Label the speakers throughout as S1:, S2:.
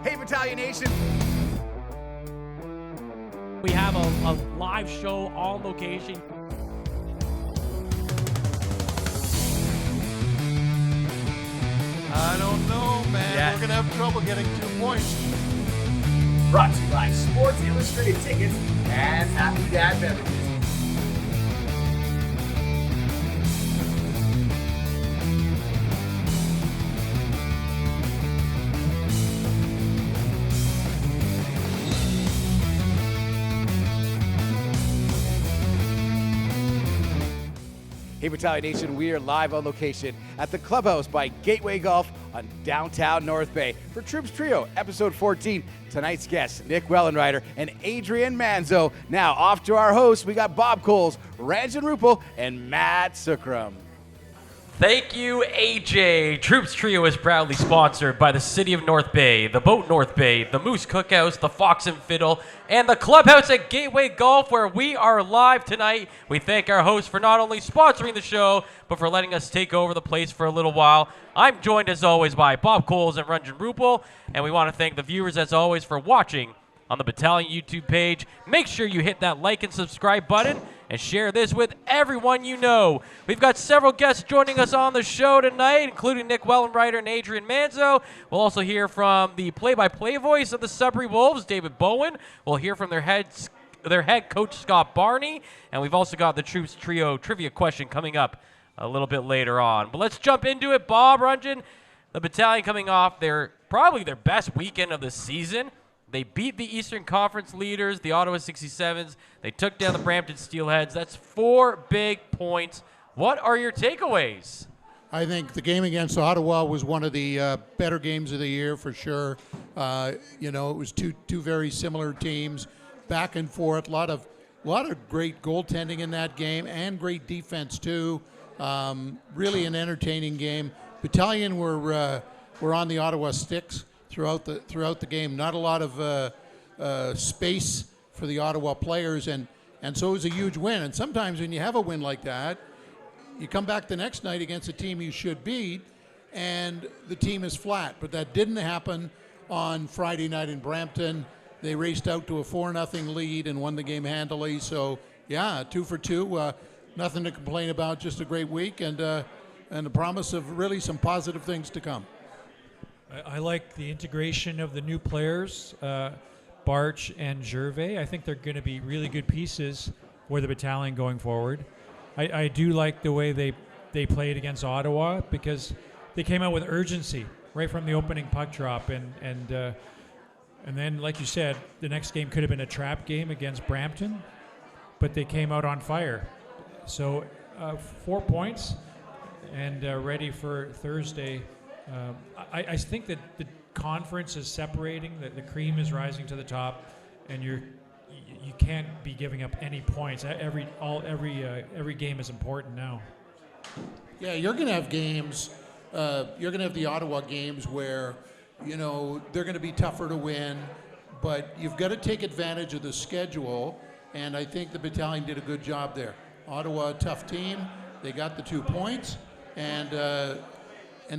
S1: Hey, Battalion Nation.
S2: We have a live show on location.
S3: I don't know, man.
S2: Yeah.
S3: We're going to have trouble getting 2 points.
S1: Brought to you by Sports Illustrated Tickets and Happy Dad Beverages. Hey, Battalion Nation, we are live on location at the Clubhouse by Gateway Golf on downtown North Bay for Troops Trio, episode 14. Tonight's guests, Nick Wellenreiter and Adrian Manzo. Now, off to our hosts, we got Bob Coles, Ranjan Rupal, and Matt Sookram.
S2: Thank you, AJ. Troops Trio is proudly sponsored by the City of North Bay, the Boat North Bay, the Moose Cookhouse, the Fox and Fiddle, and the Clubhouse at Gateway Golf, where we are live tonight. We thank our hosts for not only sponsoring the show, but for letting us take over the place for a little while. I'm joined, as always, by Bob Coles and Ranjan Rupal, and we want to thank the viewers, as always, for watching on the Battalion YouTube page. Make sure you hit that like and subscribe button and share this with everyone you know. We've got several guests joining us on the show tonight, including Nick Wellenreiter and Adrian Manzo. We'll also hear from the play-by-play voice of the Sudbury Wolves, David Bowen. We'll hear from their head coach, Scott Barney. And we've also got the Troops Trio trivia question coming up a little bit later on. But let's jump into it. Bob, Ranjan, the Battalion coming off probably their best weekend of the season. They beat the Eastern Conference leaders, the Ottawa 67s. They took down the Brampton Steelheads. That's 4 big points. What are your takeaways?
S4: I think the game against Ottawa was one of the better games of the year for sure. It was two very similar teams, back and forth. A lot of great goaltending in that game and great defense too. Really an entertaining game. Battalion were on the Ottawa sticks throughout the game. Not a lot of space for the Ottawa players, and so it was a huge win. And sometimes when you have a win like that, you come back the next night against a team you should beat, and the team is flat. But that didn't happen on Friday night in Brampton. They raced out to a 4-0 lead and won the game handily. So, yeah, 2 for 2. Nothing to complain about, just a great week, and the promise of really some positive things to come.
S5: I like the integration of the new players, Barch and Gervais. I think they're going to be really good pieces for the Battalion going forward. I do like the way they played against Ottawa because they came out with urgency right from the opening puck drop. And then, like you said, the next game could have been a trap game against Brampton, but they came out on fire. So 4 points and ready for Thursday. I think that the conference is separating, that the cream is rising to the top, and you can't be giving up any points. Every game is important now.
S4: Yeah, you're going to have games. You're going to have the Ottawa games where they're going to be tougher to win, but you've got to take advantage of the schedule. And I think the Battalion did a good job there. Ottawa, a tough team. They got the 2 points, and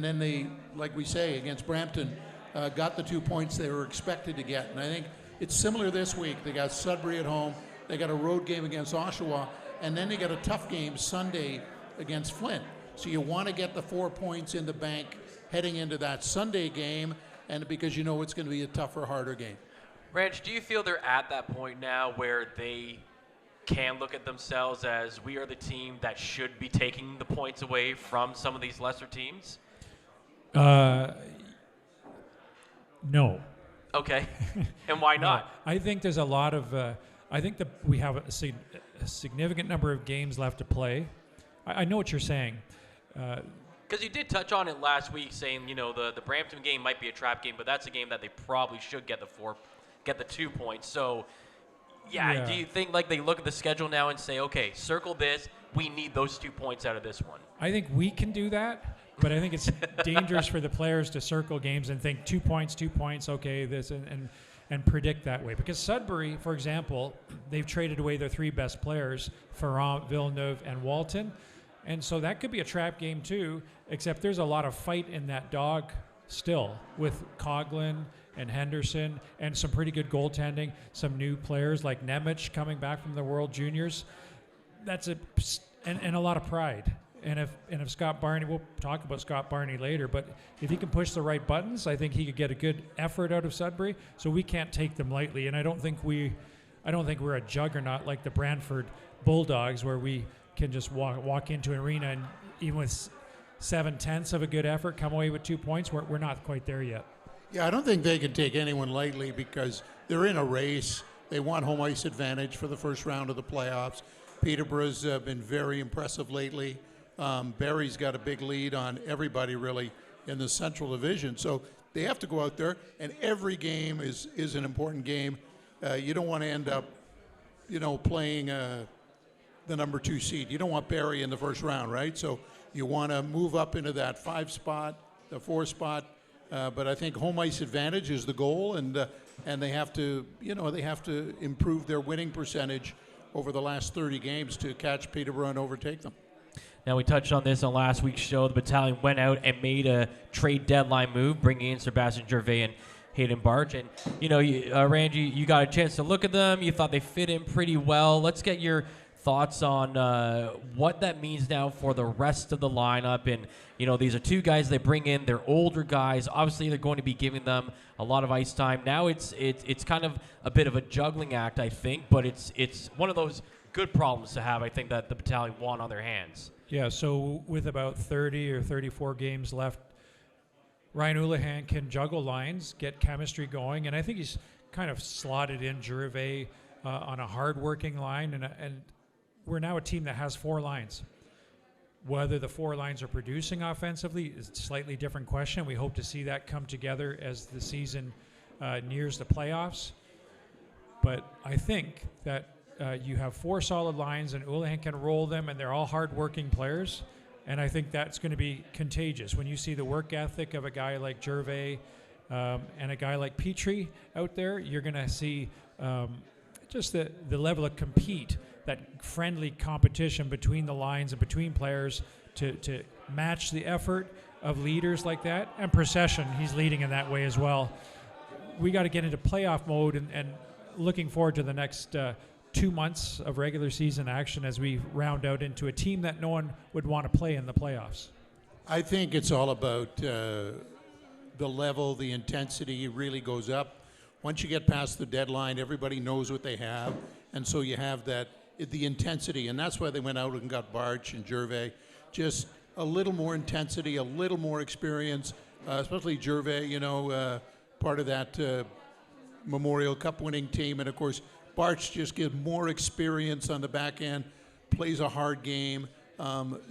S4: then they, like we say, against Brampton, got the 2 points they were expected to get. And I think it's similar this week. They got Sudbury at home. They got a road game against Oshawa. And then they got a tough game Sunday against Flint. So you want to get the 4 points in the bank heading into that Sunday game, and because you know it's going to be a tougher, harder game.
S2: Ranch, do you feel they're at that point now where they can look at themselves as we are the team that should be taking the points away from some of these lesser teams?
S5: No.
S2: Okay. And why not?
S5: I think there's a lot of. I think that we have a significant number of games left to play. I know what you're saying.
S2: Because you did touch on it last week, saying the Brampton game might be a trap game, but that's a game that they probably should get the 2 points. So, yeah. Do you think like they look at the schedule now and say, okay, circle this, we need those 2 points out of this one?
S5: I think we can do that. But I think it's dangerous for the players to circle games and think 2 points, okay, this, and predict that way. Because Sudbury, for example, they've traded away their 3 best players, Ferrand, Villeneuve, and Walton. And so that could be a trap game too, except there's a lot of fight in that dog still with Coughlin and Henderson and some pretty good goaltending, some new players like Nemec coming back from the World Juniors. That's and a lot of pride. And if Scott Barney, we'll talk about Scott Barney later, but if he can push the right buttons, I think he could get a good effort out of Sudbury. So we can't take them lightly, and I don't think we're a juggernaut like the Brantford Bulldogs, where we can just walk into an arena and even with 7/10 of a good effort come away with 2 points. We're not quite there yet.
S4: Yeah, I don't think they can take anyone lightly because they're in a race. They want home ice advantage for the first round of the playoffs. Peterborough's been very impressive lately. Barry's got a big lead on everybody really in the Central Division. So they have to go out there, and every game is an important game. You don't want to end up, playing the number 2 seed. You don't want Barry in the first round, right? So you want to move up into that 5 spot, the 4 spot. But I think home ice advantage is the goal, and they have to, improve their winning percentage over the last 30 games to catch Peterborough and overtake them.
S2: Now, we touched on this on last week's show. The Battalion went out and made a trade deadline move, bringing in Sebastian Gervais and Hayden Barch. And, Randy, you got a chance to look at them. You thought they fit in pretty well. Let's get your thoughts on what that means now for the rest of the lineup. And, these are 2 guys they bring in. They're older guys. Obviously, they're going to be giving them a lot of ice time. Now it's kind of a bit of a juggling act, I think, but it's one of those good problems to have, I think, that the Battalion want on their hands.
S5: Yeah, so with about 30 or 34 games left, Ryan Houlihan can juggle lines, get chemistry going, and I think he's kind of slotted in Gervais on a hard-working line, and we're now a team that has 4 lines. Whether the 4 lines are producing offensively is a slightly different question. We hope to see that come together as the season nears the playoffs. But I think that you have 4 solid lines, and Houlihan can roll them, and they're all hard-working players. And I think that's going to be contagious. When you see the work ethic of a guy like Gervais and a guy like Petrie out there, you're going to see just the level of compete, that friendly competition between the lines and between players to match the effort of leaders like that. And Procession, he's leading in that way as well. We got to get into playoff mode and looking forward to the next 2 months of regular season action as we round out into a team that no one would want to play in the playoffs.
S4: I think it's all about the level, the intensity really goes up. Once you get past the deadline, everybody knows what they have, and so you have the intensity, and that's why they went out and got Barch and Gervais. Just a little more intensity, a little more experience, especially Gervais, part of that Memorial Cup winning team, and of course, Barch just gives more experience on the back end, plays a hard game.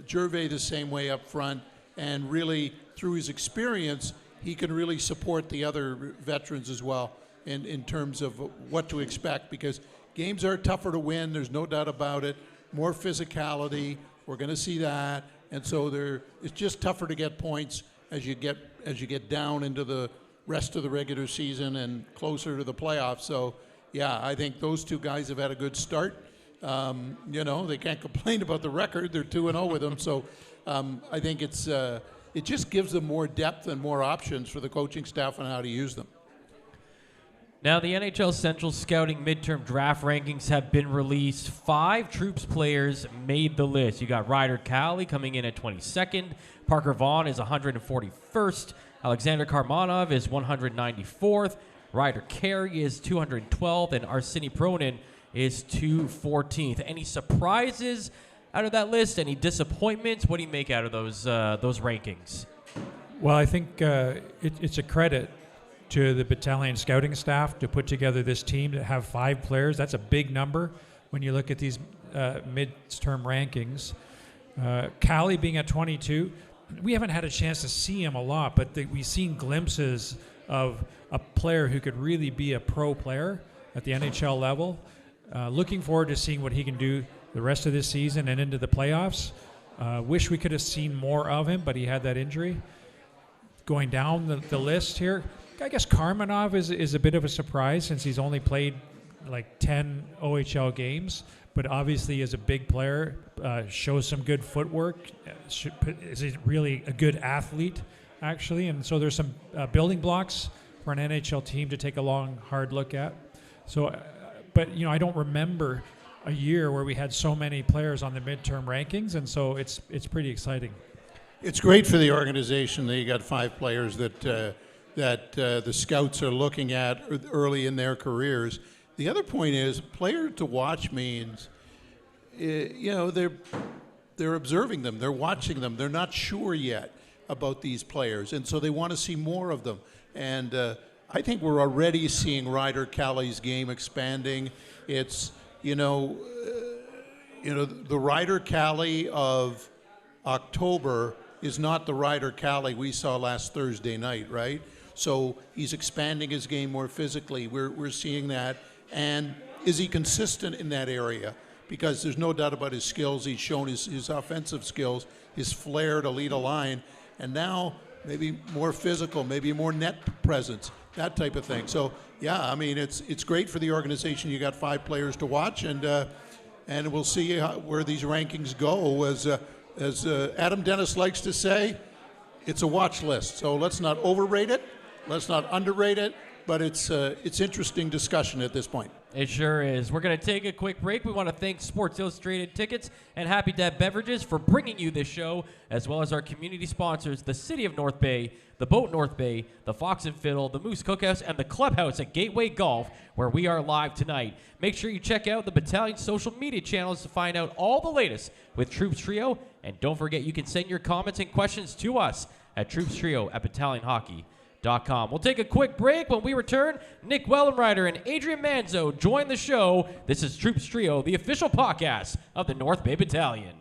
S4: Gervais the same way up front, and really through his experience, he can really support the other veterans as well in terms of what to expect, because games are tougher to win, there's no doubt about it. More physicality, we're going to see that, and so it's just tougher to get points as you get down into the rest of the regular season and closer to the playoffs. So yeah, I think those 2 guys have had a good start. They can't complain about the record. They're 2-0 with them. So I think it just gives them more depth and more options for the coaching staff on how to use them.
S2: Now, the NHL Central Scouting midterm draft rankings have been released. 5 Troops players made the list. You got Ryder Cowley coming in at 22nd. Parker Vaughan is 141st. Alexander Karmanov is 194th. Ryder Carey is 212th, and Arseny Pronin is 214th. Any surprises out of that list? Any disappointments? What do you make out of those rankings?
S5: Well, I think it's a credit to the Battalion scouting staff to put together this team to have 5 players. That's a big number when you look at these midterm rankings. Cowley being at 22, we haven't had a chance to see him a lot, but we've seen glimpses of a player who could really be a pro player at the NHL level. Looking forward to seeing what he can do the rest of this season and into the playoffs. Wish we could have seen more of him, but he had that injury. Going down the list here, I guess Karmanov is a bit of a surprise since he's only played like 10 OHL games, but obviously is a big player, shows some good footwork, is really a good athlete. actually, and so there's some building blocks for an NHL team to take a long, hard look at. So, but I don't remember a year where we had so many players on the midterm rankings, and so it's pretty exciting.
S4: It's great for the organization that you got 5 players that the scouts are looking at early in their careers. The other point is, player to watch means, they're observing them, they're watching them, they're not sure yet about these players, and so they want to see more of them. And I think we're already seeing Ryder Calley's game expanding. It's the Ryder Calley of October is not the Ryder Calley we saw last Thursday night, right? So he's expanding his game more physically. We're seeing that. And is he consistent in that area? Because there's no doubt about his skills. He's shown his offensive skills, his flair to lead a line, and now maybe more physical, maybe more net presence, that type of thing. So yeah, I mean it's great for the organization. You got 5 players to watch, and we'll see where these rankings go. As Adam Dennis likes to say, it's a watch list. So let's not overrate it, let's not underrate it, but it's interesting discussion at this point.
S2: It sure is. We're going to take a quick break. We want to thank Sports Illustrated Tickets and Happy Dad Beverages for bringing you this show, as well as our community sponsors, the City of North Bay, the Boat North Bay, the Fox and Fiddle, the Moose Cookhouse, and the Clubhouse at Gateway Golf, where we are live tonight. Make sure you check out the Battalion social media channels to find out all the latest with Troops Trio, and don't forget you can send your comments and questions to us at troopstrio@battalionhockey.com. We'll take a quick break. When we return, Nick Wellenreiter and Adrian Manzo join the show. This is Troops Trio, the official podcast of the North Bay Battalion.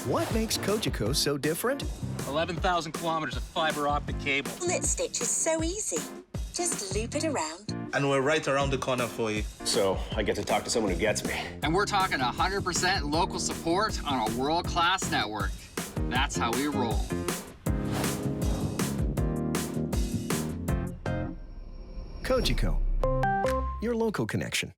S6: What makes Cogeco so different?
S7: 11,000 kilometers of fiber optic cable.
S8: Lip stitch is so easy. Just loop it around.
S9: And we're right around the corner for you.
S10: So I get to talk to someone who gets me.
S7: And we're talking 100% local support on a world-class network. That's how we roll.
S6: Cogeco, your local connection.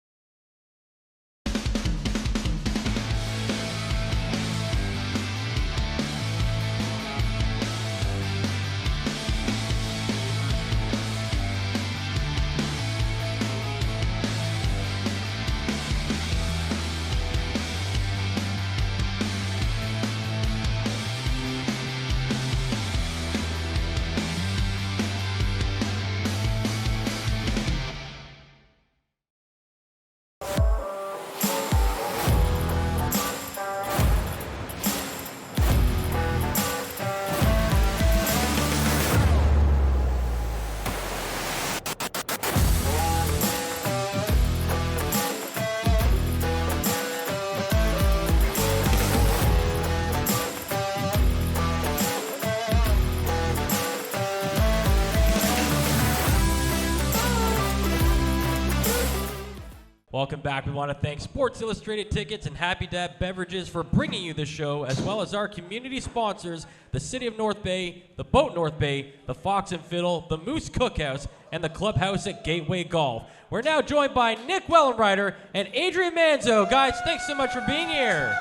S2: Welcome back. We want to thank Sports Illustrated Tickets and Happy Dad Beverages for bringing you this show, as well as our community sponsors, the City of North Bay, the Boat North Bay, the Fox and Fiddle, the Moose Cookhouse, and the Clubhouse at Gateway Golf. We're now joined by Nick Wellenreiter and Adrian Manzo. Guys, thanks so much for being here.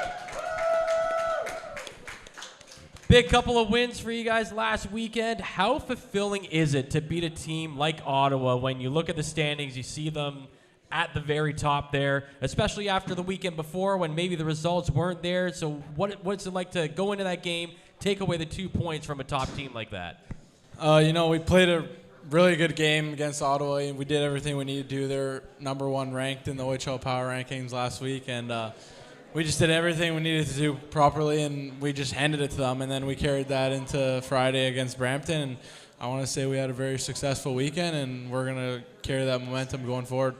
S2: Big couple of wins for you guys last weekend. How fulfilling is it to beat a team like Ottawa when you look at the standings, you see them at the very top there, especially after the weekend before when maybe the results weren't there? So what's it like to go into that game, take away the 2 points from a top team like that?
S11: We played a really good game against Ottawa, and we did everything we needed to do. They're number 1 ranked in the OHL Power Rankings last week, and we just did everything we needed to do properly, and we just handed it to them. And then we carried that into Friday against Brampton, and I want to say we had a very successful weekend, and we're going to carry that momentum going forward.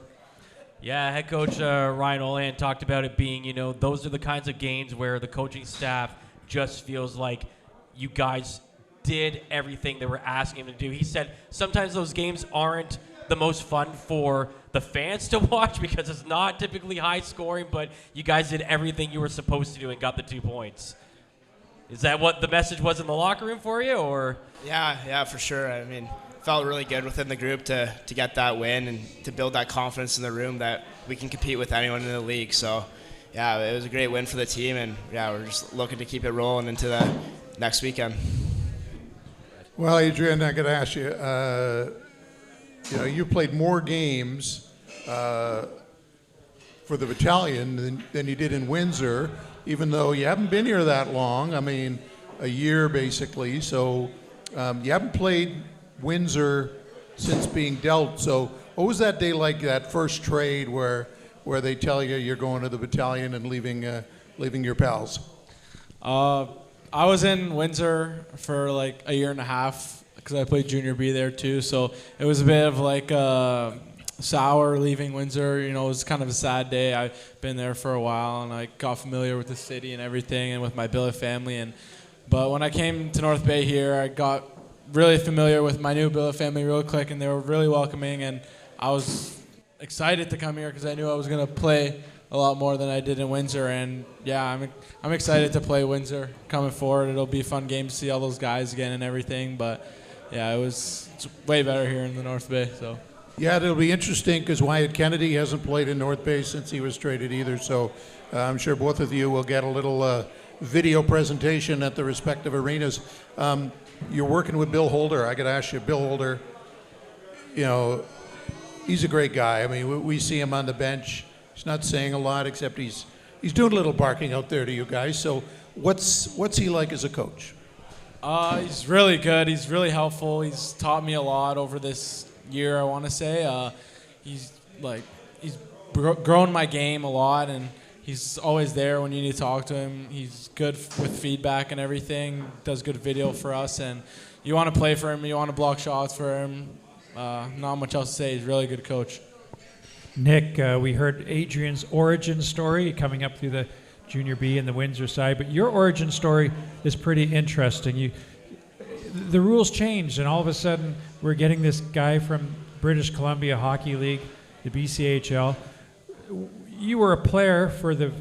S2: Yeah, head coach Ryan Olahan talked about it being, those are the kinds of games where the coaching staff just feels like you guys did everything they were asking him to do. He said sometimes those games aren't the most fun for the fans to watch because it's not typically high scoring, but you guys did everything you were supposed to do and got the 2 points. Is that what the message was in the locker room for you, or?
S12: Yeah, for sure. I mean, felt really good within the group to get that win and to build that confidence in the room that we can compete with anyone in the league. So, yeah, it was a great win for the team, and yeah, we're just looking to keep it rolling into the next weekend.
S4: Well, Adrian, I got to ask you. You played more games for the Battalion than you did in Windsor, even though you haven't been here that long. I mean, a year basically. So you haven't played Windsor since being dealt. So what was that day like? That first trade where they tell you you're going to the Battalion and leaving your pals?
S11: I was in Windsor for like a year and a half because I played junior B there too. So it was a bit of like sour leaving Windsor. It was kind of a sad day. I've been there for a while and I got familiar with the city and everything and with my billet family. But when I came to North Bay here, I got really familiar with my new billet family real quick, and they were really welcoming. And I was excited to come here because I knew I was going to play a lot more than I did in Windsor. And yeah, I'm excited to play Windsor coming forward. It'll be a fun game to see all those guys again and everything. But yeah, it's way better here in the North Bay. So
S4: yeah, it'll be interesting because Wyatt Kennedy hasn't played in North Bay since he was traded either. So I'm sure both of you will get a little video presentation at the respective arenas. You're working with Bill Holder. I got to ask you, Bill Holder, he's a great guy. I mean, we see him on the bench. He's not saying a lot, except he's doing a little barking out there to you guys. So what's he like as a coach?
S11: He's really good. He's really helpful. He's taught me a lot over this year, I want to say. He's grown my game a lot, and he's always there when you need to talk to him. He's good with feedback and everything, does good video for us, and you want to play for him, you want to block shots for him. Not much else to say. He's a really good coach.
S5: Nick, we heard Adrian's origin story coming up through the junior B and the Windsor side, but your origin story is pretty interesting. The rules changed, and all of a sudden we're getting this guy from British Columbia Hockey League, the BCHL. You were a player for the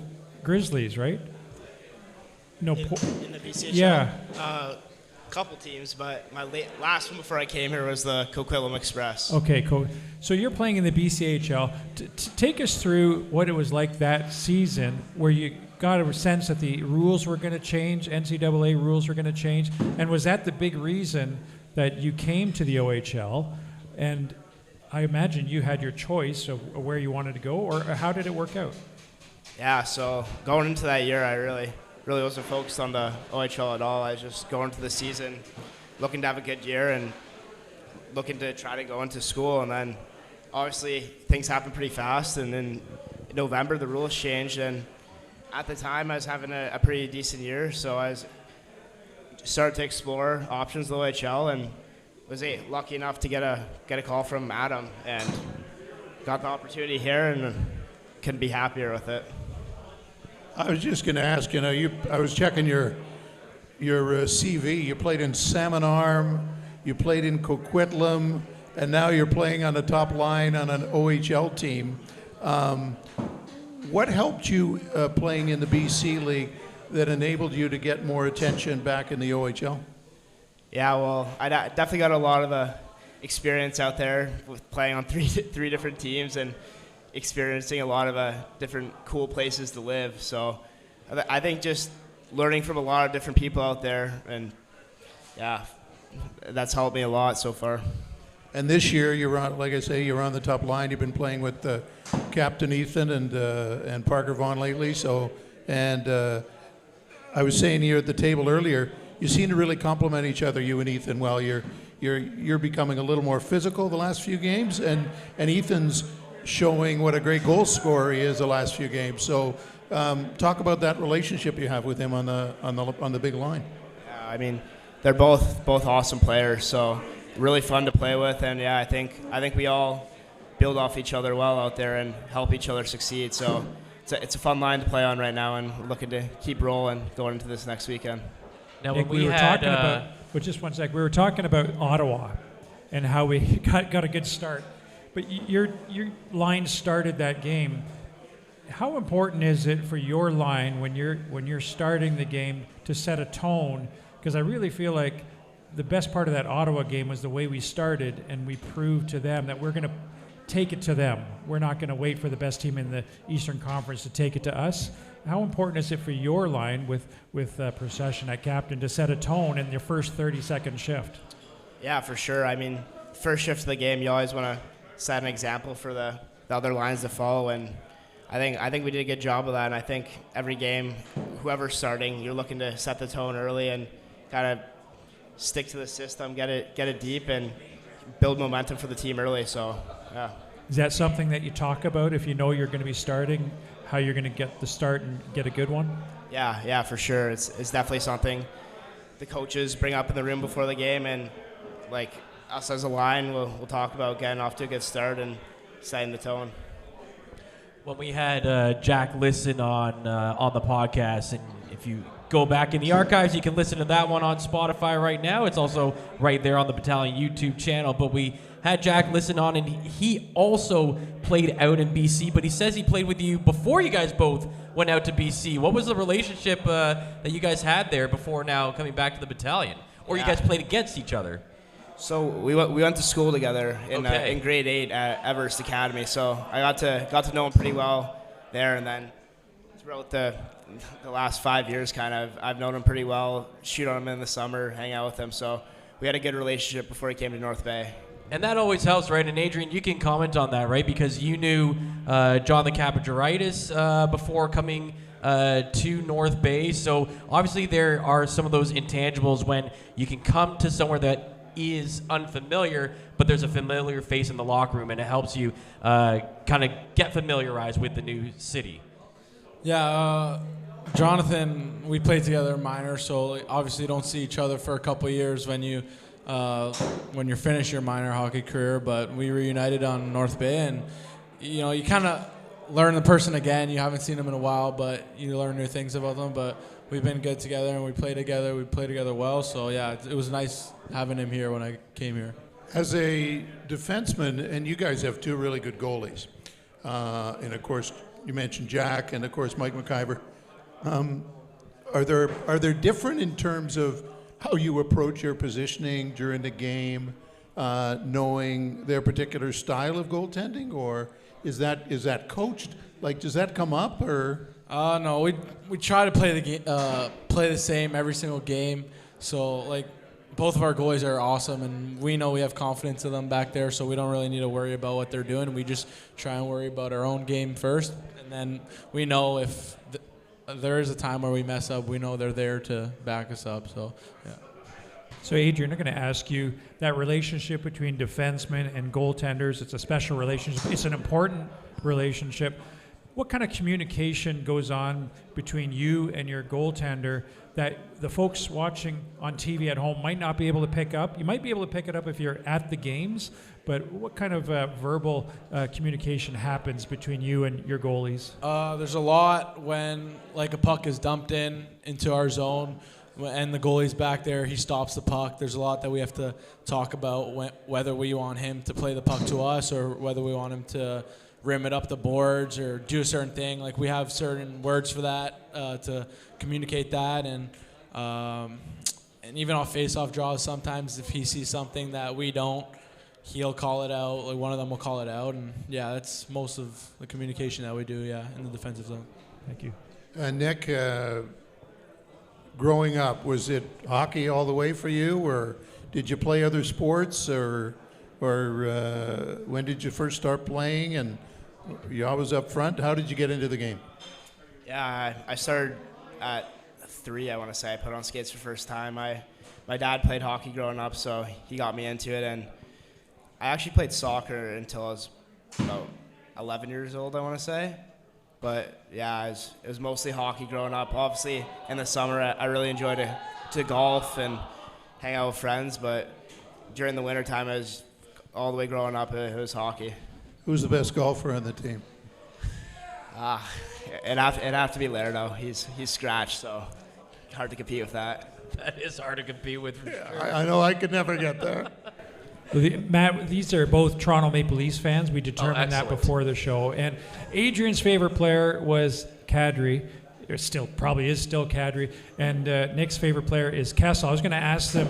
S5: Grizzlies, right? No,
S12: in the BCHL.
S5: Yeah.
S12: Couple teams, but my last one before I came here was the Coquitlam Express.
S5: Okay, cool. So you're playing in the BCHL. Take us through what it was like that season, where you got a sense that the rules were going to change, NCAA rules were going to change, and was that the big reason that you came to the OHL? And I imagine you had your choice of where you wanted to go, or how did it work out?
S12: Yeah, so going into that year, I really wasn't focused on the OHL at all. I was just going into the season looking to have a good year and looking to try to go into school. And then obviously things happened pretty fast. And then in November, the rules changed. And at the time, I was having a pretty decent year. So I started to explore options in the OHL and was lucky enough to get a call from Adam and got the opportunity here and couldn't be happier with it.
S4: I was just going to ask, I was checking your CV. You played in Salmon Arm, you played in Coquitlam, and now you're playing on the top line on an OHL team. What helped you playing in the BC League that enabled you to get more attention back in the OHL?
S12: Yeah, well, I definitely got a lot of experience out there with playing on three different teams and experiencing a lot of different cool places to live. So I think just learning from a lot of different people out there, and yeah, that's helped me a lot so far.
S4: And this year, you're on the top line. You've been playing with Captain Ethan and Parker Vaughn lately. So, and I was saying here at the table earlier, you seem to really complement each other, you and Ethan. Well, you're becoming a little more physical the last few games, and Ethan's showing what a great goal scorer he is the last few games. So, talk about that relationship you have with him on the big line.
S12: Yeah, I mean, they're both awesome players. So really fun to play with, and yeah, I think we all build off each other well out there and help each other succeed. So it's a fun line to play on right now, and we're looking to keep rolling going into this next weekend.
S2: Now,
S5: Nick,
S2: when
S5: we were talking about, well, just one sec. We were talking about Ottawa and how we got a good start. But your line started that game. How important is it for your line when you're starting the game to set a tone? Because I really feel like the best part of that Ottawa game was the way we started, and we proved to them that we're going to take it to them. We're not going to wait for the best team in the Eastern Conference to take it to us. How important is it for your line with Procession at captain to set a tone in your first 30-second shift?
S12: Yeah, for sure. I mean, first shift of the game, you always want to set an example for the other lines to follow, and I think we did a good job of that. And I think every game, whoever's starting, you're looking to set the tone early and kind of stick to the system, get it deep, and build momentum for the team early. So, yeah.
S5: Is that something that you talk about if you know you're going to be starting, how you're going to get the start and get a good one?
S12: Yeah, for sure. It's definitely something the coaches bring up in the room before the game, and like us as a line, we'll talk about getting off to a good start and setting the tone.
S2: When we had Jack Listen on the podcast, and if you go back in the archives, you can listen to that one on Spotify right now. It's also right there on the Battalion YouTube channel. But we had Jack Listen on, and he also played out in BC, but he says he played with you before you guys both went out to BC. What was the relationship that you guys had there before now coming back to the Battalion? Or you guys played against each other?
S12: So we went to school together in grade 8 at Everest Academy. So I got to know him pretty well there, and then throughout the last 5 years, kind of, I've known him pretty well. Shoot on him in the summer, hang out with him. So we had a good relationship before he came to North Bay.
S2: And that always helps, right? And Adrian, you can comment on that, right? Because you knew John the Capituritis before coming to North Bay. So obviously there are some of those intangibles when you can come to somewhere that is unfamiliar, but there's a familiar face in the locker room, and it helps you kind of get familiarized with the new city.
S11: Yeah, Jonathan, we played together in minor, so obviously you don't see each other for a couple of years when you finish your minor hockey career, but we reunited on North Bay, and you kind of learn the person again. You haven't seen them in a while, but you learn new things about them. But we've been good together, and we play together well. So yeah, it was nice having him here when I came here. As
S4: a defenseman, and you guys have two really good goalies, and of course you mentioned Jack, and of course Mike McIver. Are there different in terms of how you approach your positioning during the game, knowing their particular style of goaltending, or is that coached? Like, does that come up, or?
S11: No, we try to play the same every single game. So like, both of our goalies are awesome, and we know we have confidence in them back there, so we don't really need to worry about what they're doing. We just try and worry about our own game first, and then we know if there is a time where we mess up, we know they're there to back us up. So, yeah.
S5: So, Adrian, I'm going to ask you, that relationship between defensemen and goaltenders, it's a special relationship. It's an important relationship. What kind of communication goes on between you and your goaltender that the folks watching on TV at home might not be able to pick up? You might be able to pick it up if you're at the games, but what kind of verbal communication happens between you and your goalies?
S11: There's a lot when like a puck is dumped into our zone, and the goalie's back there, he stops the puck. There's a lot that we have to talk about, whether we want him to play the puck to us or whether we want him to rim it up the boards or do a certain thing. Like, we have certain words for that to communicate that, and even off face-off draws, sometimes if he sees something that we don't, he'll call it out. Like, one of them will call it out, and yeah, that's most of the communication that we do, in the defensive zone.
S5: Thank you.
S4: Nick, growing up, was it hockey all the way for you, or did you play other sports, or when did you first start playing, and you always up front? How did you get into the game?
S12: Yeah, I started at 3, I want to say. I put on skates for the first time. My dad played hockey growing up, so he got me into it, and I actually played soccer until I was about 11 years old, I want to say. But yeah, it was mostly hockey growing up. Obviously, in the summer, I really enjoyed to golf and hang out with friends, but during the wintertime, it was all the way growing up, it was hockey.
S4: Who's the best golfer on the team?
S12: It'd have to be Lerdo. He's scratched, so hard to compete with that.
S2: That is hard to compete with, for sure.
S4: I know I could never get there.
S5: Matt, these are both Toronto Maple Leafs fans. We determined that before the show. And Adrian's favorite player was Kadri. It probably is still Kadri. And Nick's favorite player is Kessel. I was going to ask them,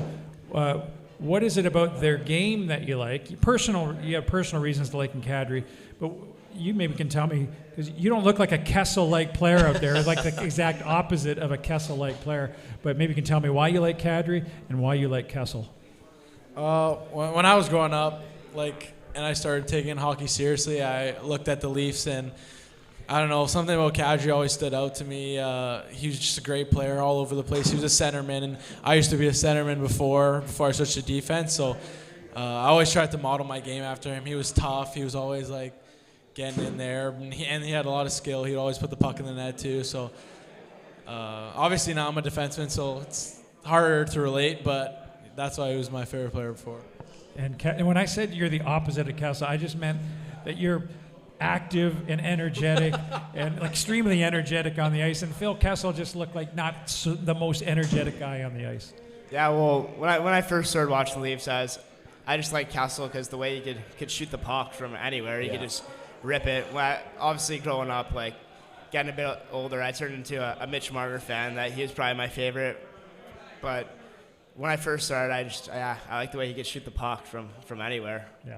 S5: what is it about their game that you like? You have personal reasons to liking Kadri, but you maybe can tell me, because you don't look like a Kessel-like player out there, like the exact opposite of a Kessel-like player. But maybe you can tell me why you like Kadri and why you like Kessel.
S11: When I was growing up, and I started taking hockey seriously, I looked at the Leafs, and I don't know, something about Kadri always stood out to me. He was just a great player all over the place. He was a centerman, and I used to be a centerman before I switched to defense. So I always tried to model my game after him. He was tough. He was always getting in there, and he had a lot of skill. He'd always put the puck in the net too. So obviously now I'm a defenseman, so it's harder to relate, but that's why he was my favorite player before.
S5: And when I said you're the opposite of Kessel, I just meant that you're active and energetic and extremely energetic on the ice. And Phil Kessel just looked like not the most energetic guy on the ice.
S12: Yeah, well, when I first started watching the Leafs, I just liked Kessel because the way he could shoot the puck from anywhere. He could just rip it. Obviously, growing up, getting a bit older, I turned into a Mitch Marner fan. That he was probably my favorite. But when I first started, I like the way he could shoot the puck from anywhere.
S5: Yeah.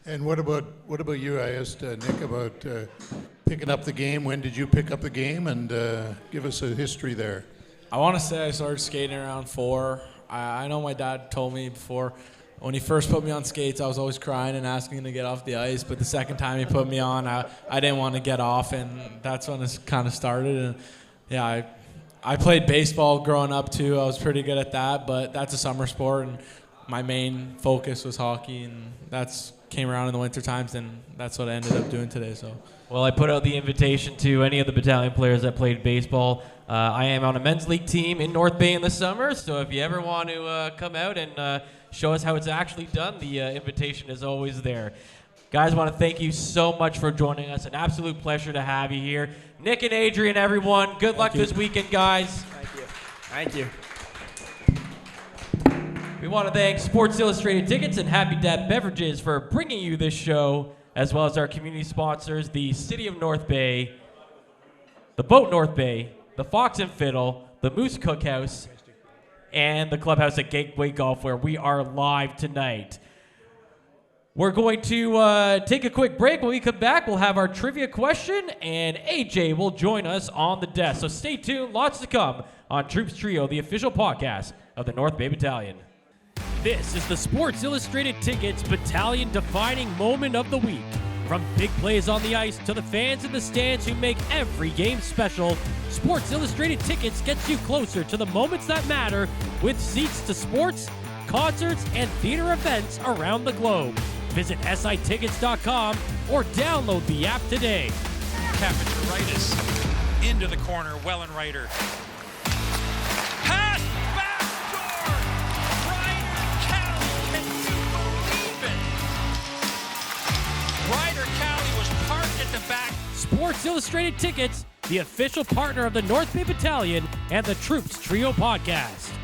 S4: And what about you? I asked Nick about picking up the game. When did you pick up the game? And give us a history there.
S11: I want to say I started skating around 4. I know my dad told me before, when he first put me on skates, I was always crying and asking to get off the ice. But the second time he put me on, I didn't want to get off, and that's when it kind of started. And yeah, I played baseball growing up too. I was pretty good at that, but that's a summer sport, and my main focus was hockey, and that's came around in the winter times, and that's what I ended up doing today. So,
S2: well, I put out the invitation to any of the Battalion players that played baseball. I am on a men's league team in North Bay in the summer, so if you ever want to come out and show us how it's actually done, the invitation is always there. Guys, I want to thank you so much for joining us. An absolute pleasure to have you here. Nick and Adrian, everyone, good luck this weekend, guys.
S12: Thank you.
S2: We want to thank Sports Illustrated Tickets and Happy Dad Beverages for bringing you this show, as well as our community sponsors, the City of North Bay, the Boat North Bay, the Fox and Fiddle, the Moose Cookhouse, and the Clubhouse at Gateway Golf, where we are live tonight. We're going to take a quick break. When we come back, we'll have our trivia question, and AJ will join us on the desk. So stay tuned. Lots to come on Troops Trio, the official podcast of the North Bay Battalion. This is the Sports Illustrated Tickets Battalion defining moment of the week. From big plays on the ice to the fans in the stands who make every game special, Sports Illustrated Tickets gets you closer to the moments that matter with seats to sports, concerts, and theater events around the globe. Visit sitickets.com or download the app today.
S13: Capituritis into the corner, Wellenreiter. Pass backdoor! Ryder Cali, can you believe it? Ryder Cali was parked at the back.
S2: Sports Illustrated Tickets, the official partner of the North Bay Battalion and the Troops Trio podcast.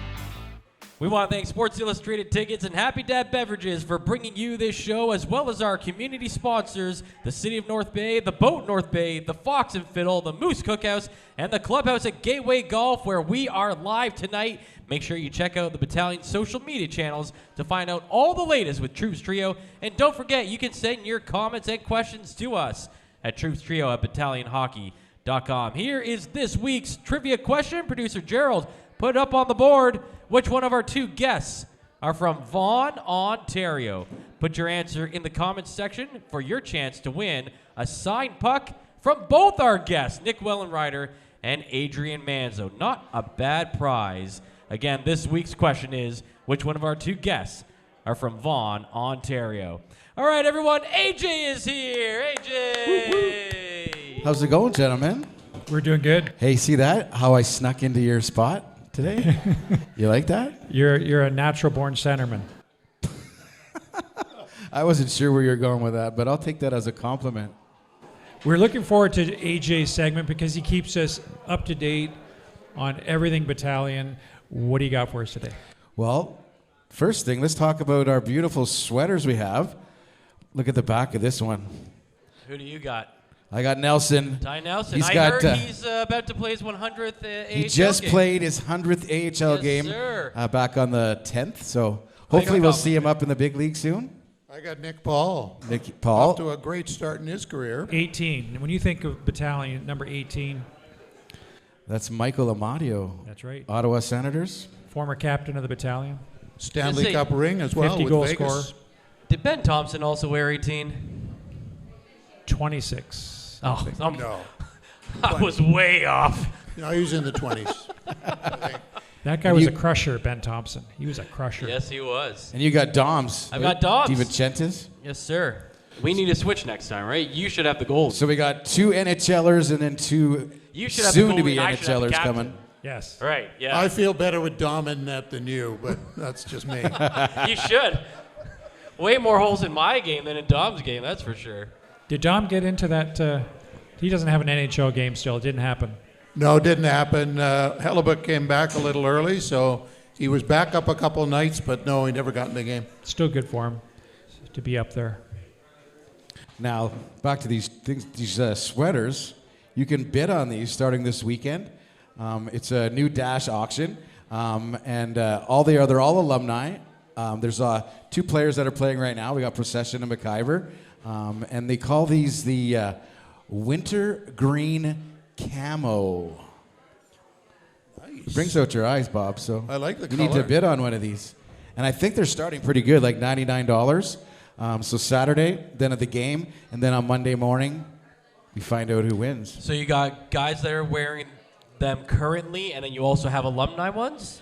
S2: We want to thank Sports Illustrated Tickets and Happy Dad Beverages for bringing you this show, as well as our community sponsors, the City of North Bay, the Boat North Bay, the Fox and Fiddle, the Moose Cookhouse, and the Clubhouse at Gateway Golf, where we are live tonight. Make sure you check out the Battalion's social media channels to find out all the latest with Troops Trio. And don't forget, you can send your comments and questions to us at troopstrio@battalionhockey.com. Here is this week's trivia question. Producer Gerald, put it up on the board. Which one of our 2 guests are from Vaughan, Ontario? Put your answer in the comments section for your chance to win a signed puck from both our guests, Nick Wellenreiter and Adrian Manzo. Not a bad prize. Again, this week's question is, which one of our 2 guests are from Vaughan, Ontario? All right, everyone, AJ is here. AJ!
S1: How's it going, gentlemen?
S5: We're doing good.
S1: Hey, see that? How I snuck into your spot today? You like that?
S5: You're a natural-born centerman.
S1: I wasn't sure where you're going with that, but I'll take that as a compliment.
S5: We're looking forward to AJ's segment because he keeps us up to date on everything Battalion. What do you got for us today?
S1: Well, first thing, let's talk about our beautiful sweaters we have. Look at the back of this one.
S2: Who do you got?
S1: I got Nelson.
S2: Ty Nelson.
S1: He's
S2: heard he's about to play his 100th AHL
S1: He just
S2: game.
S1: Played his 100th AHL
S2: Yes,
S1: game
S2: sir.
S1: back on the 10th. So Hopefully we'll see him up in the big league soon.
S4: I got Nick Paul.
S1: Nick Paul.
S4: Off to a great start in his career.
S5: 18. When you think of Battalion, number 18.
S1: That's Michael Amadio.
S5: That's right.
S1: Ottawa Senators.
S5: Former captain of the Battalion.
S4: Stanley Cup ring as well
S5: 50
S4: with
S5: goal
S4: Vegas.
S5: scorer.
S2: Did Ben Thompson also wear 18?
S5: 26.
S2: Oh,
S4: No.
S2: I was way off.
S4: No, he was in the 20s.
S5: That guy was a crusher, Ben Thompson. He was a crusher.
S2: Yes, he was.
S1: And you got Doms.
S2: I've got Doms.
S1: DiVincentis.
S2: Yes, sir. We need to switch next time, right? You should have the gold.
S1: So we got 2 NHLers and then 2
S2: You should have the
S1: soon-to-be
S2: goalie, and I should have the
S1: NHLers
S2: captain.
S1: coming.
S5: Yes.
S2: Right, yeah.
S4: I feel better with Dom in net than you, but that's just me.
S2: You should. Way more holes in my game than in Dom's game, that's for sure.
S5: Did Dom get into that? He doesn't have an NHL game still. It didn't happen.
S4: No, it didn't happen. Hellebuck came back a little early, so he was back up a couple nights, but no, he never got in the game.
S5: Still good for him to be up there.
S1: Now, back to these things, these sweaters. You can bid on these starting this weekend. It's a new Dash auction, and they're all alumni. There's 2 players that are playing right now. We got Procession and McIver, and they call these the Winter Green Camo.
S4: Nice.
S1: Brings out your eyes, Bob. So
S4: I like the
S1: you need to
S4: color.
S1: bid on one of these, and I think they're starting pretty good, like $99. So Saturday, then at the game, and then on Monday morning, we find out who wins.
S2: So you got guys that are wearing them currently, and then you also have alumni ones?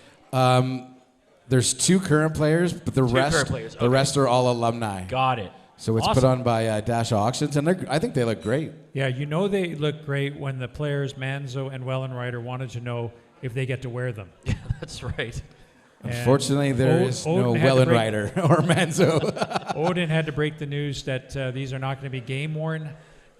S1: There's 2 current players, but the
S2: current players, okay.
S1: rest are all alumni.
S2: Got it.
S1: So it's put on by Dash Auctions, and I think they look great.
S5: Yeah, you know they look great when the players Manzo and Wellenreiter wanted to know if they get to wear them.
S2: Yeah, that's right.
S1: Unfortunately, there is no Wellenreiter or Manzo.
S5: Odin had to break the news that these are not going to be game worn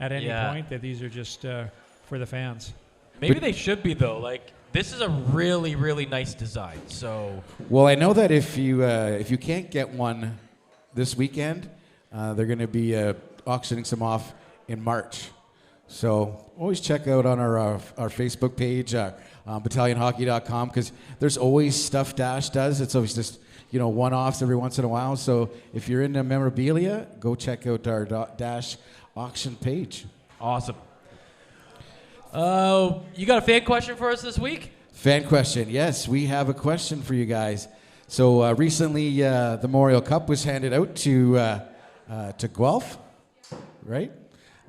S5: at any point, that these are just for the fans.
S2: Maybe they should be, though. Like, this is a really, really nice design. So,
S1: well, I know that if you can't get one this weekend, they're going to be auctioning some off in March. So always check out on our Facebook page, battalionhockey.com, because there's always stuff Dash does. It's always just one-offs every once in a while. So if you're into memorabilia, go check out our Dash auction page.
S2: Awesome. You got a fan question for us this week?
S1: Fan question. Yes, we have a question for you guys. So recently, the Memorial Cup was handed out to Guelph, right?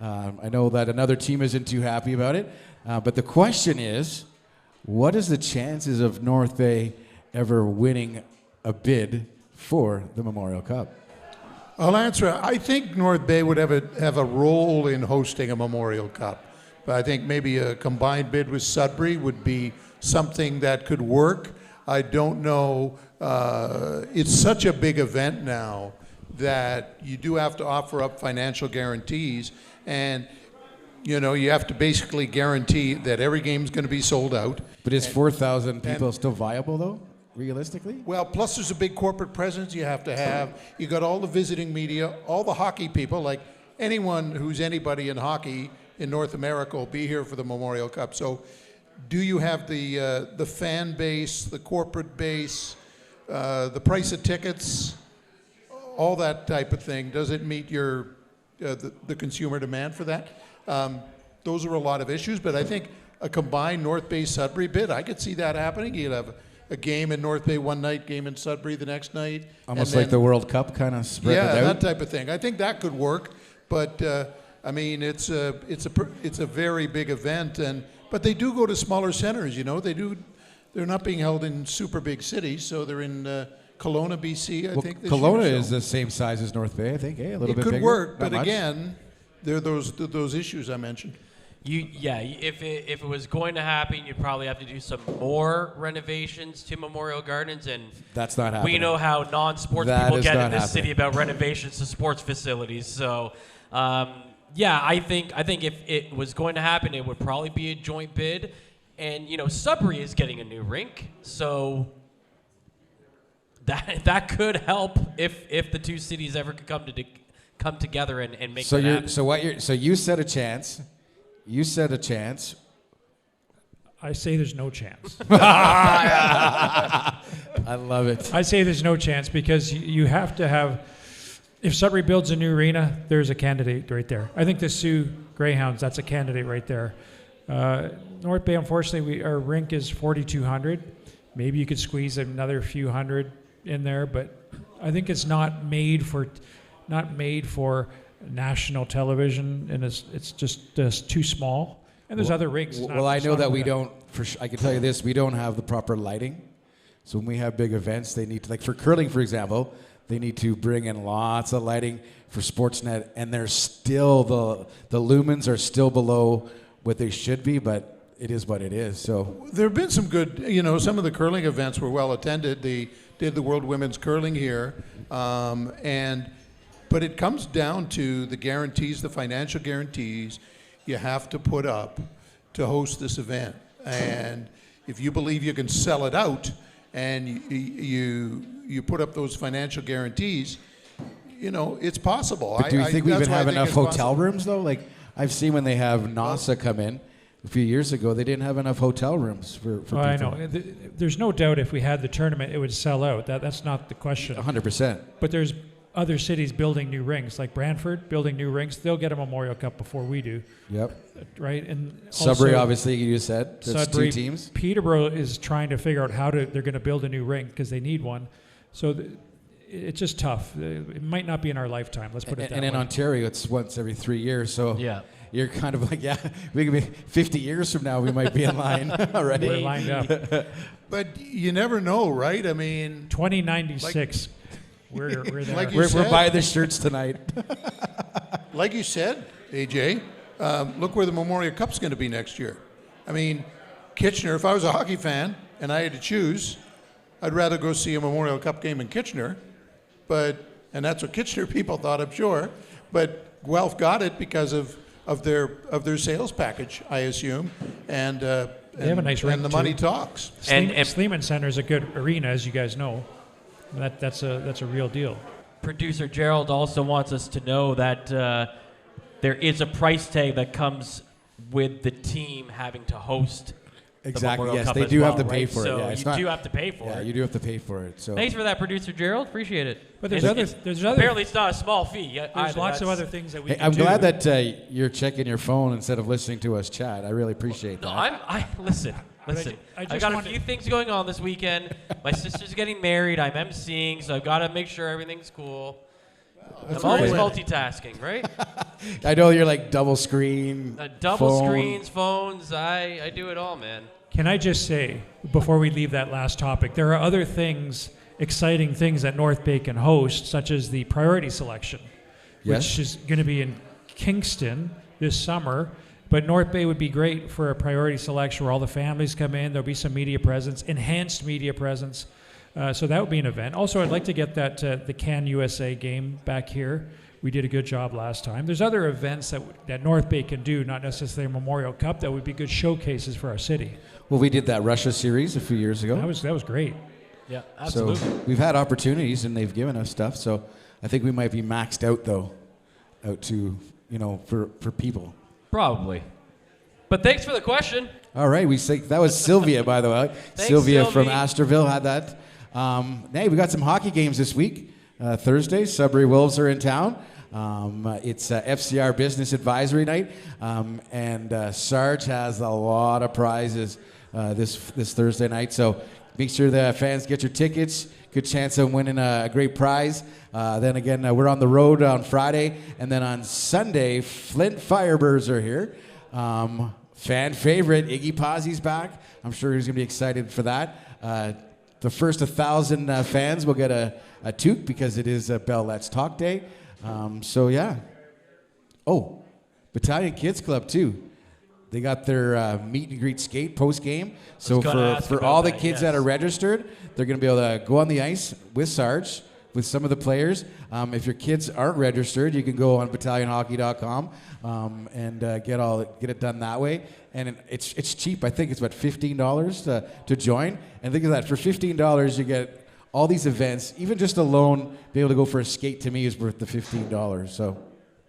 S1: I know that another team isn't too happy about it. But the question is, what is the chances of North Bay ever winning a bid for the Memorial Cup?
S4: I'll answer. I think North Bay would have a role in hosting a Memorial Cup. But I think maybe a combined bid with Sudbury would be something that could work. I don't know. It's such a big event now that you do have to offer up financial guarantees. And, you have to basically guarantee that every game's going to be sold out.
S1: But is 4,000 people still viable, though, realistically?
S4: Well, plus there's a big corporate presence you have to have. You got all the visiting media, all the hockey people, like anyone who's anybody in hockey in North America will be here for the Memorial Cup. So do you have the fan base, the corporate base, the price of tickets, all that type of thing? Does it meet your the consumer demand for that? Those are a lot of issues, but I think a combined North Bay Sudbury bid, I could see that happening. You'd have a game in North Bay one night, game in Sudbury the next night.
S1: Almost like the World Cup kind of spread it out?
S4: Yeah, that type of thing. I think that could work, but I mean, it's a very big event, but they do go to smaller centers. They're not being held in super big cities, so they're in Kelowna, BC. I think
S1: Kelowna is the same size as North Bay. I think, a little bit bigger.
S4: It could work, but
S1: much.
S4: Again, there are those issues I mentioned.
S2: If it was going to happen, you'd probably have to do some more renovations to Memorial Gardens, and
S1: that's not happening.
S2: We know how non-sports people get in this city about renovations to sports facilities. So, I think if it was going to happen, it would probably be a joint bid. And Sudbury is getting a new rink, so that could help if the two cities ever could come together and make that happen.
S1: So you said a chance. You said a chance.
S5: I say there's no chance.
S1: I love it.
S5: I say there's no chance because you have to have. If Sudbury builds a new arena, there's a candidate right there. I think the Sioux Greyhounds, that's a candidate right there. North Bay, unfortunately, our rink is 4,200. Maybe you could squeeze another few hundred in there, but I think it's not made for national television, and it's just too small. And there's other rinks.
S1: Well, I know that we don't. I can tell you this: we don't have the proper lighting. So when we have big events, they need to, like for curling, for example, they need to bring in lots of lighting for Sportsnet, and they're still the lumens are still below what they should be, but it is what it is. So
S4: there have been some good, some of the curling events were well attended. They did the World Women's Curling here, but it comes down to the guarantees, the financial guarantees you have to put up to host this event. And if you believe you can sell it out and you put up those financial guarantees, it's possible.
S1: But do you think we even have enough hotel rooms, though? Like, I've seen when they have NASA come in a few years ago, they didn't have enough hotel rooms for people.
S5: I know. There's no doubt if we had the tournament, it would sell out. That's not the question.
S1: 100%.
S5: But there's other cities building new rinks, like Brantford building new rinks. They'll get a Memorial Cup before we do.
S1: Yep.
S5: Right? And
S1: Sudbury,
S5: also,
S1: obviously, you said. That's
S5: Sudbury,
S1: 2 teams.
S5: Peterborough is trying to figure out how they're going to build a new rink because they need one. So it's just tough. It might not be in our lifetime. Let's put it that way.
S1: And in Ontario, it's once every 3 years. So
S2: yeah,
S1: you're kind of like, we could be 50 years from now, we might be in line already.
S5: We're lined up.
S4: But you never know, right? I mean,
S5: 2096. We're there.
S4: Like
S1: we're buying the shirts tonight.
S4: Like you said, AJ, look where the Memorial Cup's going to be next year. I mean, Kitchener, if I was a hockey fan and I had to choose, I'd rather go see a Memorial Cup game in Kitchener. And that's what Kitchener people thought, I'm sure. But Guelph got it because of their sales package, I assume. And they
S5: have a nice rink,
S4: and the money talks.
S5: Sleeman Center is a good arena, as you guys know. That's a real deal.
S2: Producer Gerald also wants us to know that there is a price tag that comes with the team having to host.
S1: Exactly.
S2: The
S1: yes,
S2: Cup
S1: they
S2: as
S1: do
S2: well,
S1: have to pay
S2: right?
S1: for it.
S2: So
S1: Yeah,
S2: you do have to pay for it.
S1: Yeah, you do have to pay for it. So
S2: thanks for that, Producer Gerald. Appreciate it.
S5: But there's other.
S2: Apparently, it's not a small fee.
S5: There's lots of other things that we.
S1: I'm glad that you're checking your phone instead of listening to us chat. I really appreciate that.
S2: I listen. I got a few things going on this weekend. My sister's getting married. I'm emceeing, so I've got to make sure everything's cool. I'm always multitasking, right?
S1: I know you're like double screen.
S2: Double screens, phones. I do it all, man.
S5: Can I just say, before we leave that last topic, there are other things, exciting things that North Bay can host, such as the priority selection, which is going to be in Kingston this summer. But North Bay would be great for a priority selection where all the families come in. There'll be some media presence, enhanced media presence. So that would be an event. Also, I'd like to get the Can USA game back here. We did a good job last time. There's other events that North Bay can do, not necessarily a Memorial Cup, that would be good showcases for our city.
S1: Well, we did that Russia series a few years ago.
S5: That was great.
S2: Yeah, absolutely.
S1: So we've had opportunities, and they've given us stuff. So I think we might be maxed out, though, for people.
S2: Probably. But thanks for the question.
S1: All right, that was Sylvia, by the way.
S2: Thanks,
S1: Sylvia from
S2: Sylvie.
S1: Astorville had that. Hey, we got some hockey games this week. Thursday, Sudbury Wolves are in town. It's FCR Business Advisory Night, and Sarge has a lot of prizes this Thursday night. So make sure the fans get your tickets. Good chance of winning a great prize. Then again, we're on the road on Friday, and then on Sunday, Flint Firebirds are here. Fan favorite Iggy Pazzi's back. I'm sure he's gonna be excited for that. The first 1,000 fans will get a toque because it is Bell Let's Talk Day. So yeah. Oh, Battalion Kids Club too. They got their meet and greet skate post game. So for all the kids that are registered, they're going to be able to go on the ice with Sarge, with some of the players. If your kids aren't registered, you can go on battalionhockey.com and get it done that way. And it's cheap. I think it's about $15 to join. And think of that, for $15 you get all these events. Even just alone, be able to go for a skate to me is worth the $15. So.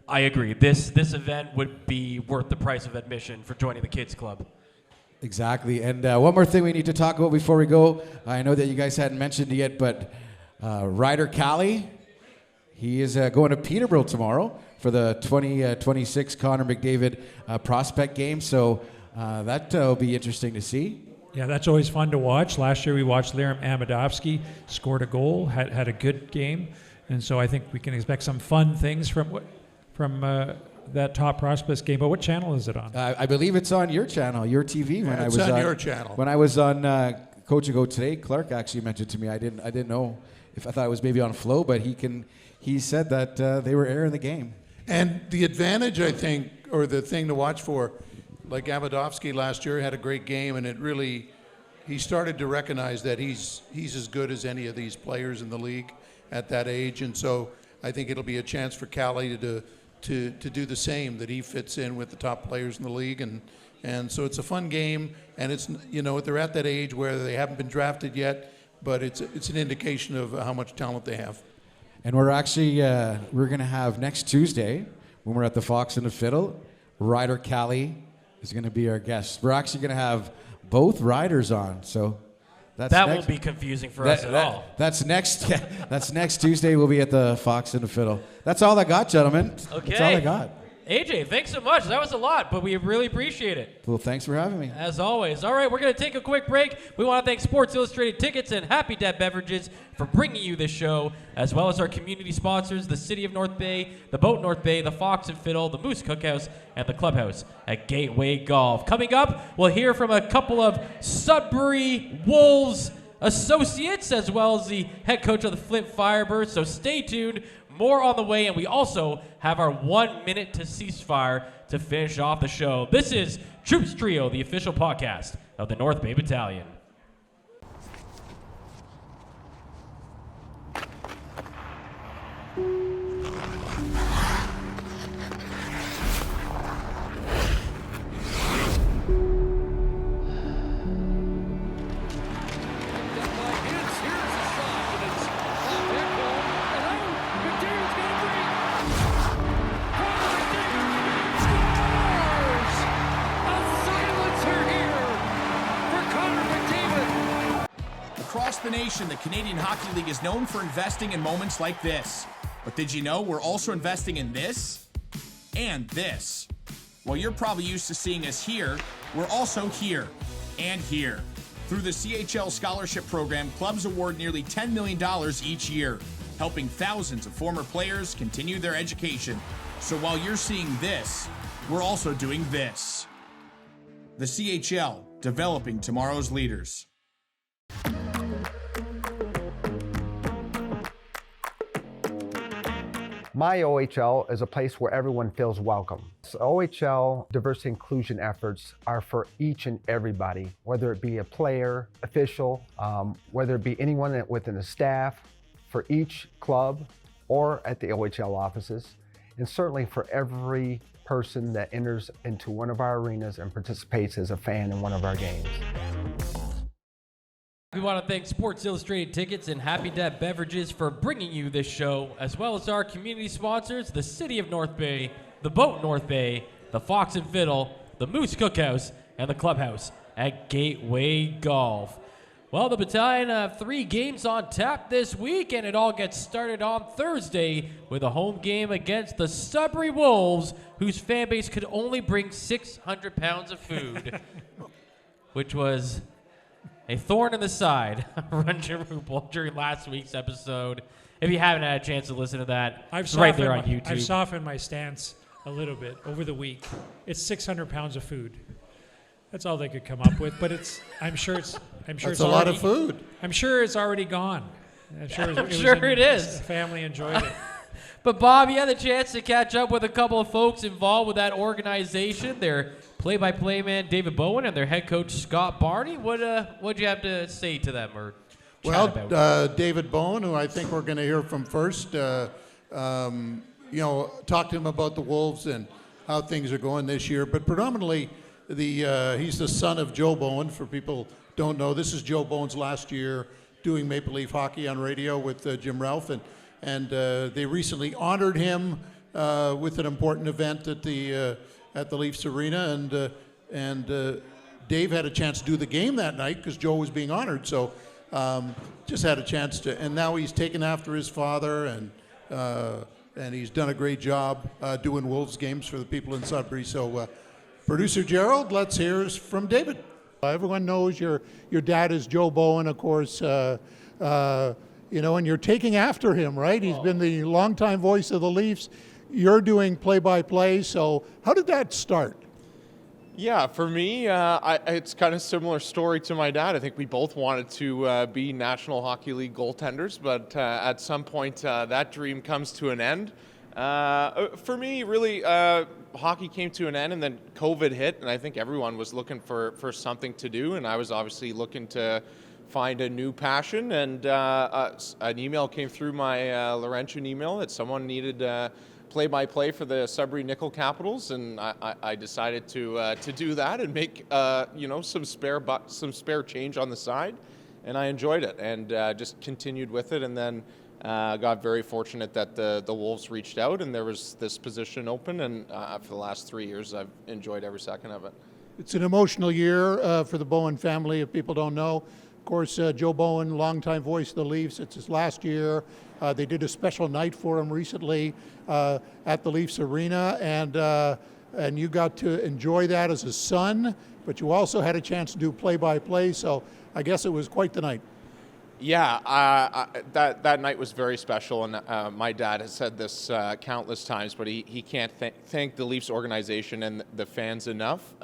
S2: I agree. This event would be worth the price of admission for joining the kids club.
S1: Exactly. And one more thing we need to talk about before we go. I know that you guys hadn't mentioned it yet, but Ryder Cali, he is going to Peterborough tomorrow for the 2026 Connor McDavid prospect game. So that will be interesting to see.
S5: Yeah, that's always fun to watch. Last year we watched Liam Amadovsky scored a goal, had a good game. And so I think we can expect some fun things from that top prospects game. But what channel is it on?
S1: I believe it's on your channel, your TV.
S4: Yeah, it's on your channel.
S1: When I was on Coach Go today, Clark actually mentioned to me. I didn't know if I thought it was maybe on Flow, but he said that they were airing the game. And
S4: the advantage, I think, or the thing to watch for, like Amadovsky last year had a great game, and he started to recognize that he's as good as any of these players in the league at that age, and so I think it'll be a chance for Cali to do the same, that he fits in with the top players in the league, and so it's a fun game, and it's, they're at that age where they haven't been drafted yet, but it's an indication of how much talent they have.
S1: And we're actually we're going to have next Tuesday, when we're at the Fox and the Fiddle, Ryder Cali is going to be our guest. We're actually going to have both riders on, so
S2: that won't be confusing for us at all.
S1: That's next Tuesday. We'll be at the Fox and the Fiddle. That's all I got, gentlemen.
S2: Okay.
S1: That's all I got.
S2: AJ, thanks so much. That was a lot, but we really appreciate it.
S1: Well, thanks for having me.
S2: As always. All right, we're going to take a quick break. We want to thank Sports Illustrated Tickets and Happy Dad Beverages for bringing you this show, as well as our community sponsors, the City of North Bay, the Boat North Bay, the Fox and Fiddle, the Moose Cookhouse, and the Clubhouse at Gateway Golf. Coming up, we'll hear from a couple of Sudbury Wolves associates, as well as the head coach of the Flint Firebirds, so stay tuned. More on the way, and we also have our 1 minute to ceasefire to finish off the show. This is Troops Trio, the official podcast of the North Bay Battalion.
S14: Across the nation, the Canadian Hockey League is known for investing in moments like this. But did you know we're also investing in this? And this. While you're probably used to seeing us here, we're also here and here. Through the CHL Scholarship Program, clubs award nearly $10 million each year, helping thousands of former players continue their education. So while you're seeing this, we're also doing this. The CHL, developing tomorrow's leaders.
S15: My OHL is a place where everyone feels welcome. So OHL diversity inclusion efforts are for each and everybody, whether it be a player, official, whether it be anyone within the staff, for each club or at the OHL offices, and certainly for every person that enters into one of our arenas and participates as a fan in one of our games.
S2: We want to thank Sports Illustrated Tickets and Happy Dad Beverages for bringing you this show, as well as our community sponsors, the City of North Bay, the Boat North Bay, the Fox and Fiddle, the Moose Cookhouse, and the Clubhouse at Gateway Golf. Well, the Battalion have 3 games on tap this week, and it all gets started on Thursday with a home game against the Sudbury Wolves, whose fan base could only bring 600 pounds of food, which was a thorn in the side of Ranjan Rupal during last week's episode. If you haven't had a chance to listen to that, it's right there on YouTube.
S5: I've softened my stance a little bit over the week. It's 600 pounds of food. That's all they could come up with, but I'm sure it's
S4: That's a lot of food.
S5: I'm sure it's already gone. I'm sure
S2: it is.
S5: The family enjoyed it.
S2: But Bob, you had the chance to catch up with a couple of folks involved with that organization. Their play-by-play man, David Bowen, and their head coach, Scott Barney. What'd you have to say to them or chat about?
S4: David Bowen, who I think we're going to hear from first, talk to him about the Wolves and how things are going this year. But predominantly, he's the son of Joe Bowen. For people who don't know, this is Joe Bowen's last year doing Maple Leaf hockey on radio with Jim Ralph, and they recently honored him with an important event at the Leafs Arena, and Dave had a chance to do the game that night because Joe was being honored. So just had a chance to, and now he's taken after his father, and he's done a great job doing Wolves games for the people in Sudbury. So producer Gerald, let's hear from David. Everyone knows your dad is Joe Bowen, of course, you know, and you're taking after him, right? He's been the longtime voice of the Leafs. You're doing play-by-play, so how did that start?
S16: Yeah, for me, it's kind of a similar story to my dad. I think we both wanted to be National Hockey League goaltenders, but at some point that dream comes to an end. For me, really, hockey came to an end, and then COVID hit, and I think everyone was looking for something to do, and I was obviously looking to find a new passion, and an email came through my Laurentian email that someone needed play-by-play for the Sudbury Nickel Capitals, and I decided to do that and make you know, some spare change on the side, and I enjoyed it and just continued with it, and then got very fortunate that the Wolves reached out and there was this position open, and for the last 3 years I've enjoyed every second of it. It's an emotional year for the Bowen family, if people don't know. Of course, Joe Bowen, longtime voice of the Leafs, it's his last year. They did a special night for him recently at the Leafs Arena, and you got to enjoy that as a son, but you also had a chance to do play-by-play, so I guess it was quite the night. Yeah, that night was very special, and my dad has said this countless times, but he can't thank the Leafs organization and the fans enough.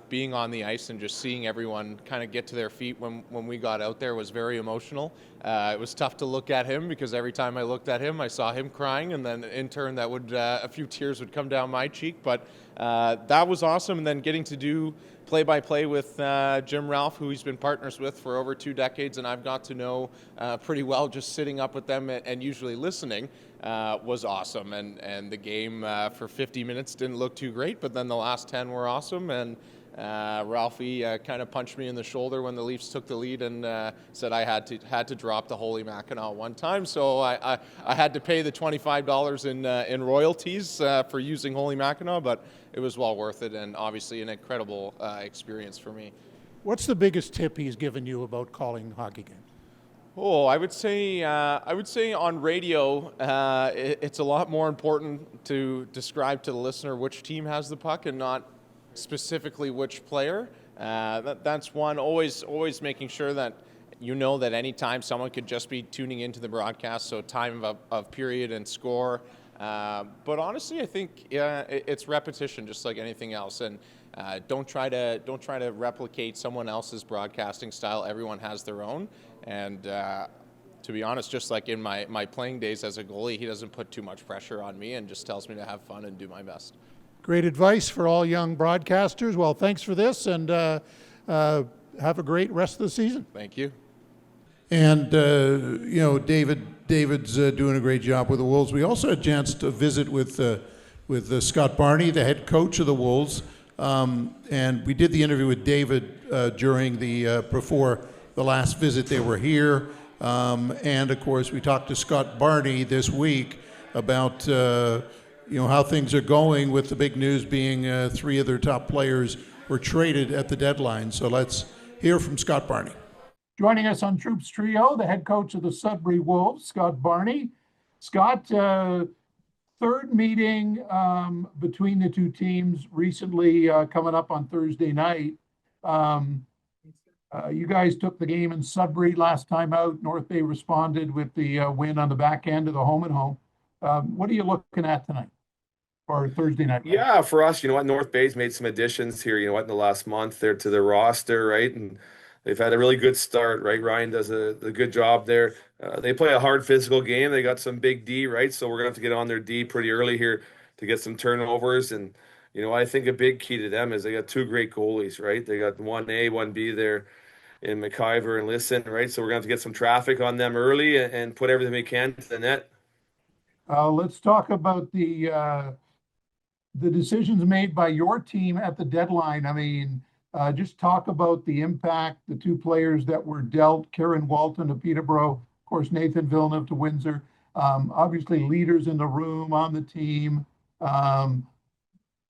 S16: Being on the ice and just seeing everyone kind of get to their feet when we got out there was very emotional. It was tough to look at him because every time I looked at him, I saw him crying, and then in turn that would a few tears would come down my cheek. But that was awesome, and then getting to do play-by-play with Jim Ralph, who he's been partners with for over 2 decades, and I've got to know pretty well just sitting up with them and usually listening, was awesome. And the game for 50 minutes didn't look too great, but then the last 10 were awesome. And Ralphie kind of punched me in the shoulder when the Leafs took the lead and said I had to drop the Holy Mackinac one time. So I had to pay the $25 in royalties for using Holy Mackinac, but it was well worth it, and obviously an incredible experience for me. What's the biggest tip he's given you about calling hockey games? Oh, I would say on radio, it's a lot more important to describe to the listener which team has the puck and not specifically which player. That's one. Always making sure that you know that anytime someone could just be tuning into the broadcast, so time of period and score. But honestly, I think it's repetition, just like anything else. And don't try to replicate someone else's broadcasting style. Everyone has their own. And to be honest, just like in my playing days as a goalie, he doesn't put too much pressure on me and just tells me to have fun and do my best. Great advice for all young broadcasters. Well, thanks for this, and have a great rest of the season. Thank you. And, you know, David's doing a great job with the Wolves. We also had a chance to visit with Scott Barney, the head coach of the Wolves. And we did the interview with David during before the last visit they were here. And, of course, we talked to Scott Barney this week about you know, how things are going, with the big news being 3 of their top players were traded at the deadline. So let's hear from Scott Barney. Joining us on Troops Trio, the head coach of the Sudbury Wolves, Scott Barney. Scott, third meeting between the two teams recently coming up on Thursday night. You guys took the game in Sudbury last time out. North Bay responded with the win on the back end of the home and home. What are you looking at tonight? Or Thursday night?
S17: Yeah, for us, you know what, North Bay's made some additions here, you know what, in the last month there to the roster, right? And they've had a really good start, right? Ryan does a good job there. They play a hard physical game. They got some big D, right? So we're going to have to get on their D pretty early here to get some turnovers. And, you know, I think a big key to them is they got 2 great goalies, right? They got 1A, 1B there in McIver and Listen, right? So we're going to have to get some traffic on them early and put everything we can to the net.
S4: Let's talk about the decisions made by your team at the deadline. I mean, just talk about the impact, the 2 players that were dealt, Kieran Walton to Peterborough, of course, Nathan Villeneuve to Windsor, obviously leaders in the room, on the team. How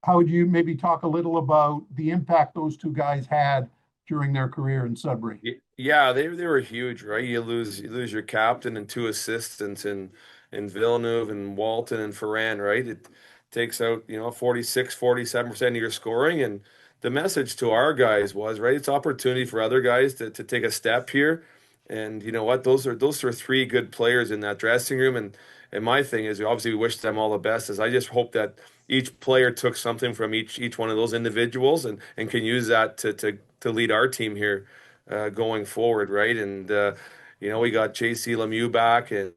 S4: would you maybe talk a little about the impact those 2 guys had during their career in Sudbury.
S17: Yeah, they were huge, right? You lose your captain and two assistants in Villeneuve and Walton and Ferran, right? It takes out, 46, 47% of your scoring. And the message to our guys was, right, it's opportunity for other guys to take a step here. And you know what? Those are three good players in that dressing room. And my thing is, obviously, we wish them all the best. Is I just hope that each player took something from each one of those individuals and can use that to lead our team here going forward, right? And we got JC Lemieux back and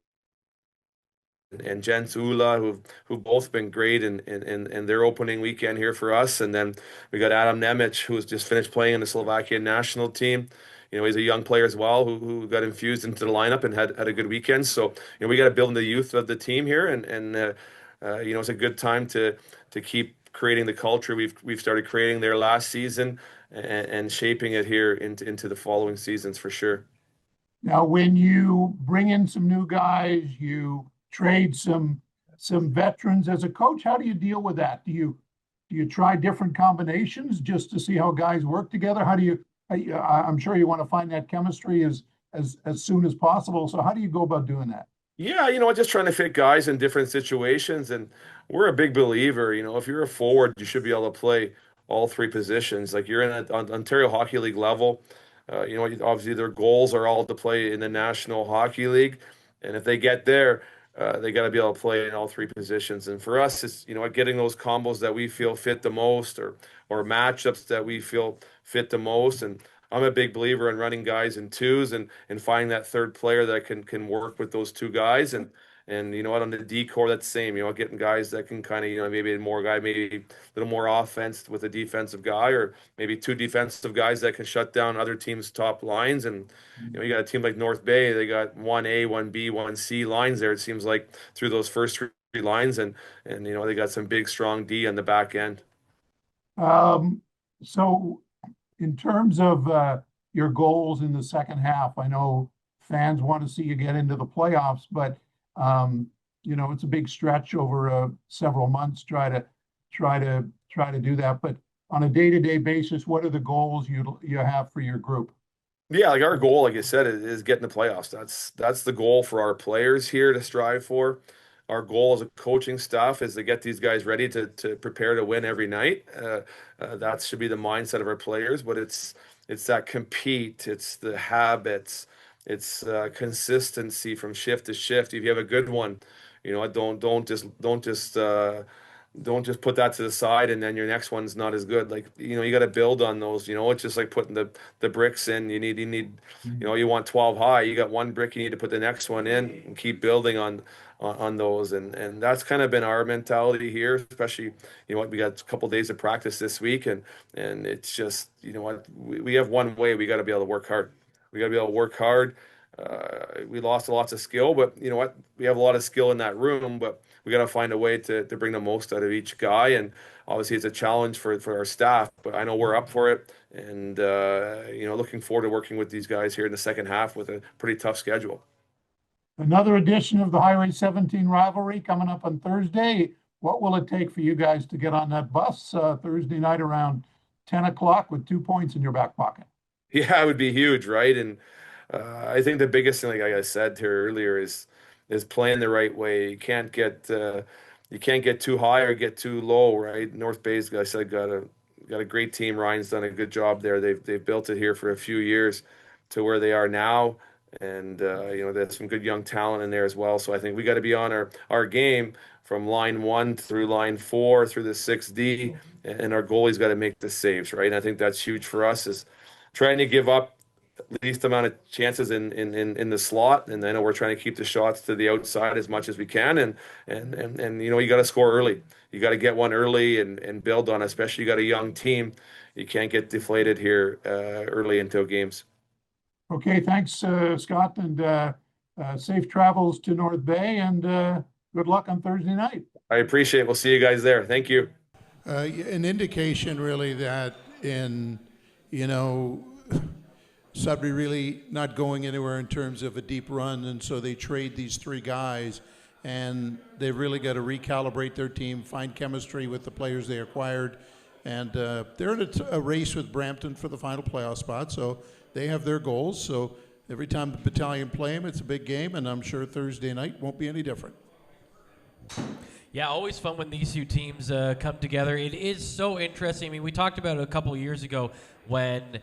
S17: Jens Ula, who've both been great in their opening weekend here for us. And then we got Adam Nemec, who has just finished playing in the Slovakian national team. He's a young player as well who got infused into the lineup and had a good weekend. So we got to build the youth of the team here, and it's a good time to keep creating the culture we've started creating there last season and shaping it here into the following seasons for sure.
S4: Now, when you bring in some new guys, you trade some veterans as a coach, how do you deal with that? Do you try different combinations just to see how guys work together? How do you? I'm sure you want to find that chemistry as soon as possible. So how do you go about doing that?
S17: Yeah, just trying to fit guys in different situations. And we're a big believer, if you're a forward, you should be able to play all three positions. Like you're in an Ontario Hockey League level. Obviously their goals are all to play in the National Hockey League. And if they get there, they got to be able to play in all three positions. And for us, it's, getting those combos that we feel fit the most or matchups that we feel fit the most. And I'm a big believer in running guys in twos and finding that third player that can work with those two guys. And on the D-core, that's the same, getting guys that can kind of, maybe a little more offense with a defensive guy, or maybe two defensive guys that can shut down other teams' top lines. And, you got a team like North Bay, they got 1A, 1B, 1C lines there, it seems like, through those first three lines. And they got some big, strong D on the back end.
S4: So in terms of your goals in the second half, I know fans want to see you get into the playoffs, but it's a big stretch over several months. Try to do that. But on a day-to-day basis, what are the goals you have for your group?
S17: Yeah, like our goal, like I said, is getting the playoffs. That's the goal for our players here to strive for. Our goal as a coaching staff is to get these guys ready to prepare to win every night. That should be the mindset of our players. But it's that compete. It's the habits. It's consistency from shift to shift. If you have a good one, don't just put that to the side and then your next one's not as good. Like, you got to build on those. It's just like putting the bricks in. You need you want 12 high. You got one brick, you need to put the next one in and keep building on those. And that's kind of been our mentality here, especially, we got a couple of days of practice this week, and it's just, we have one way. We got to be able to work hard. We got to be able to work hard. We lost lots of skill, but we have a lot of skill in that room, but we got to find a way to bring the most out of each guy. And obviously it's a challenge for our staff, but I know we're up for it. And, looking forward to working with these guys here in the second half with a pretty tough schedule.
S4: Another edition of the Highway 17 rivalry coming up on Thursday. What will it take for you guys to get on that bus Thursday night around 10 o'clock with 2 points in your back pocket?
S17: Yeah, it would be huge, right? And I think the biggest thing, like I said here earlier, is playing the right way. You can't get too high or get too low, right? North Bay's, like I said, got a great team. Ryan's done a good job there. They've built it here for a few years to where they are now, and there's some good young talent in there as well. So I think we got to be on our game from line 1 through line 4 through the 6D, and our goalie's got to make the saves, right? And I think that's huge for us, is trying to give up least amount of chances in the slot, and I know we're trying to keep the shots to the outside as much as we can, and you got to score early. You got to get one early and build on, especially you got a young team. You can't get deflated here early into games.
S4: Okay, thanks, Scott, and safe travels to North Bay, and good luck on Thursday night.
S17: I appreciate it. We'll see you guys there. Thank you.
S4: An indication really that in Sudbury really not going anywhere in terms of a deep run, and so they trade these three guys, and they've really got to recalibrate their team, find chemistry with the players they acquired, And they're in a race with Brampton for the final playoff spot, so they have their goals. So every time the Battalion play them, it's a big game, and I'm sure Thursday night won't be any different.
S2: Yeah, always fun when these two teams come together. It is so interesting. I mean, we talked about it a couple of years ago when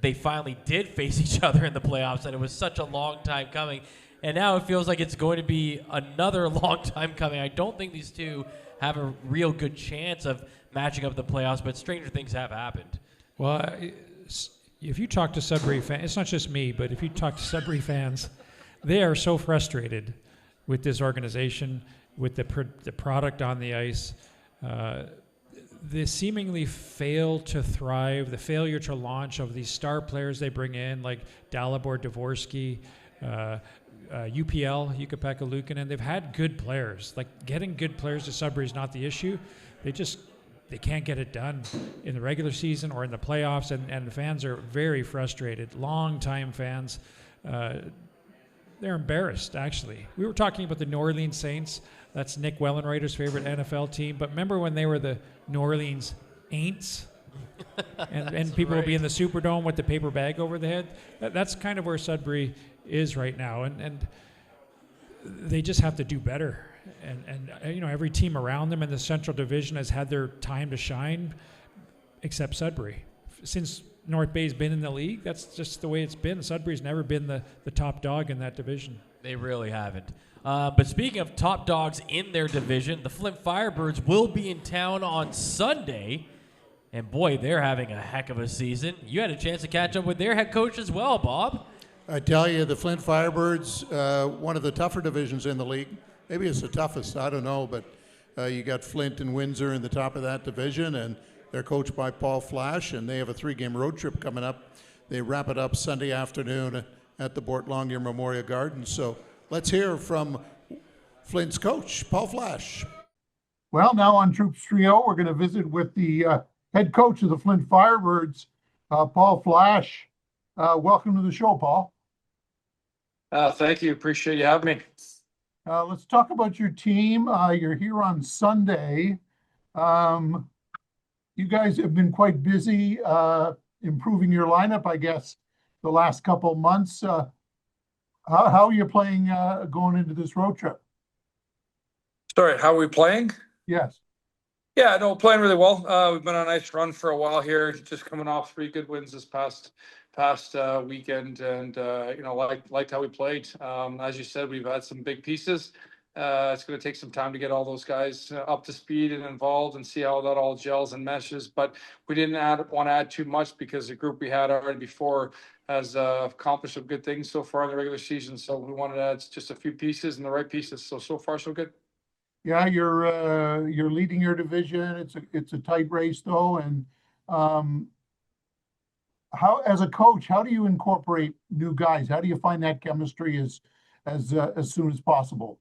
S2: they finally did face each other in the playoffs, and it was such a long time coming. And now it feels like it's going to be another long time coming. I don't think these two have a real good chance of matching up the playoffs, but stranger things have happened.
S5: Well, if you talk to Sudbury fans, it's not just me, but if you talk to Sudbury fans, they are so frustrated with this organization, with the product on the ice. They seemingly fail to thrive, the failure to launch of these star players they bring in, like Dalibor Dvorsky, UPL, Ukko-Pekka Luukkonen. They've had good players. Like, getting good players to Sudbury is not the issue. They can't get it done in the regular season or in the playoffs, and the fans are very frustrated. Long-time fans, they're embarrassed, actually. We were talking about the New Orleans Saints. That's Nick Wellenreiter's favorite NFL team. But remember when they were the New Orleans Aints? and people will be in the Superdome with the paper bag over the head. That's kind of where Sudbury is right now. And they just have to do better. And every team around them in the Central Division has had their time to shine, except Sudbury. Since North Bay's been in the league, that's just the way it's been. Sudbury's never been the top dog in that division.
S2: They really haven't. But speaking of top dogs in their division, the Flint Firebirds will be in town on Sunday. And boy, they're having a heck of a season. You had a chance to catch up with their head coach as well, Bob.
S4: I tell you, the Flint Firebirds, one of the tougher divisions in the league. Maybe it's the toughest, I don't know, but you got Flint and Windsor in the top of that division, and they're coached by Paul Flash, and they have a 3-game road trip coming up. They wrap it up Sunday afternoon at the Bort Longyear Memorial Gardens. So let's hear from Flint's coach, Paul Flash.
S18: Well, now on Troops Trio, we're going to visit with the head coach of the Flint Firebirds, Paul Flash. Welcome to the show, Paul.
S19: Thank you. Appreciate you having me.
S18: Let's talk about your team. You're here on Sunday. You guys have been quite busy improving your lineup, I guess, the last couple of months. How are you playing going into this road trip?
S19: Sorry, how are we playing?
S18: Yes.
S19: Yeah, no, playing really well. We've been on a nice run for a while here, just coming off 3 good wins this past weekend, and liked how we played. As you said, we've had some big pieces. It's going to take some time to get all those guys up to speed and involved and see how that all gels and meshes. But we didn't want to add too much because the group we had already before has accomplished some good things so far in the regular season. So we wanted to add just a few pieces and the right pieces. So far, so good.
S18: Yeah, you're leading your division. It's a tight race though, and how, as a coach, how do you incorporate new guys? How do you find that chemistry as soon as possible?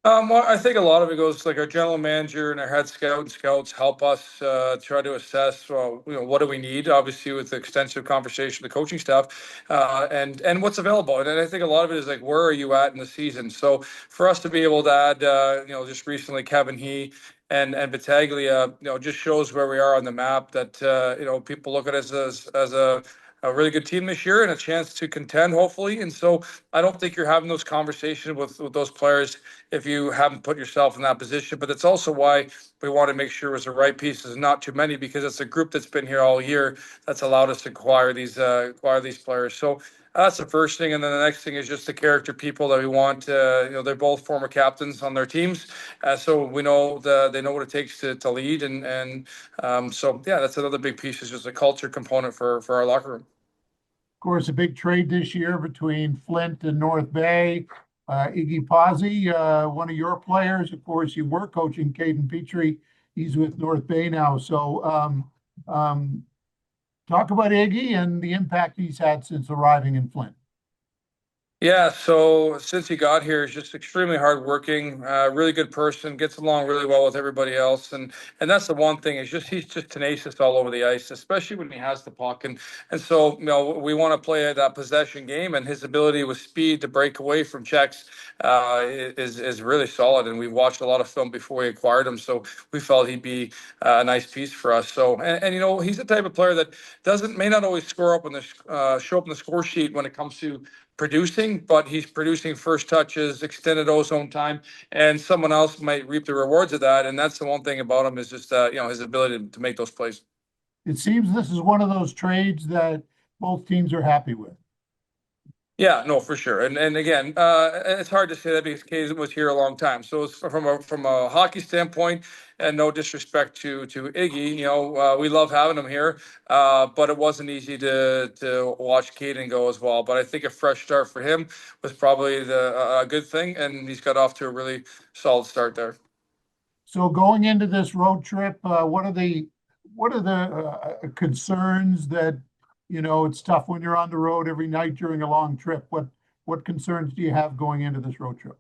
S19: Well, I think a lot of it goes like our general manager and our head scout and scouts help us try to assess, what do we need? Obviously, with the extensive conversation, the coaching staff, and what's available. And I think a lot of it is like, where are you at in the season? So for us to be able to add, just recently Kevin He and Battaglia, just shows where we are on the map. That people look at us as a really good team this year and a chance to contend, hopefully. And so I don't think you're having those conversations with those players if you haven't put yourself in that position. But that's also why we want to make sure it's the right pieces, not too many, because it's a group that's been here all year that's allowed us to acquire these players. So that's the first thing. And then the next thing is just the character people that we want. They're both former captains on their teams. So we know they know what it takes to lead. So, that's another big piece, is just a culture component for our locker room.
S18: Of course, a big trade this year between Flint and North Bay. Iggy Pazzi, one of your players. Of course, you were coaching Caden Petrie. He's with North Bay now. So talk about Iggy and the impact he's had since arriving in Flint.
S19: Yeah, so since he got here, he's just extremely hardworking, really good person, gets along really well with everybody else, and that's the one thing is just he's just tenacious all over the ice, especially when he has the puck, and so we want to play that possession game, and his ability with speed to break away from checks is really solid, and we watched a lot of film before we acquired him, so we felt he'd be a nice piece for us. So and he's the type of player that may not always score up on the show up on the score sheet when it comes to producing, but he's producing first touches, extended ozone time, and someone else might reap the rewards of that. And that's the one thing about him is just his ability to make those plays.
S18: It seems this is one of those trades that both teams are happy with.
S19: Yeah, no, for sure. And again, it's hard to say that because Kays was here a long time. So it's from a hockey standpoint, and no disrespect to Iggy, we love having him here, but it wasn't easy to watch Caden go as well. But I think a fresh start for him was probably a good thing, and he's got off to a really solid start there.
S18: So going into this road trip, what are the concerns that it's tough when you're on the road every night during a long trip? What concerns do you have going into this road trip?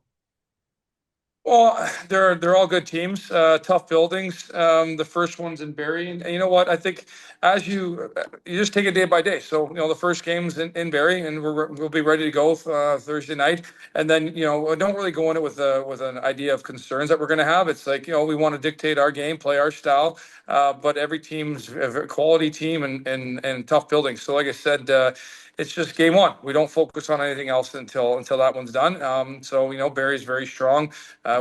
S19: Well, they're all good teams, tough buildings. The first one's in Barrie, and you know what? I think as you just take it day by day. So the first game's in Barrie, and we'll be ready to go Thursday night. And then I don't really go in it with an idea of concerns that we're going to have. It's like we want to dictate our game, play our style, but every team's a quality team and tough buildings. So like I said. It's just game one. We don't focus on anything else until that one's done. So Barrie's very strong.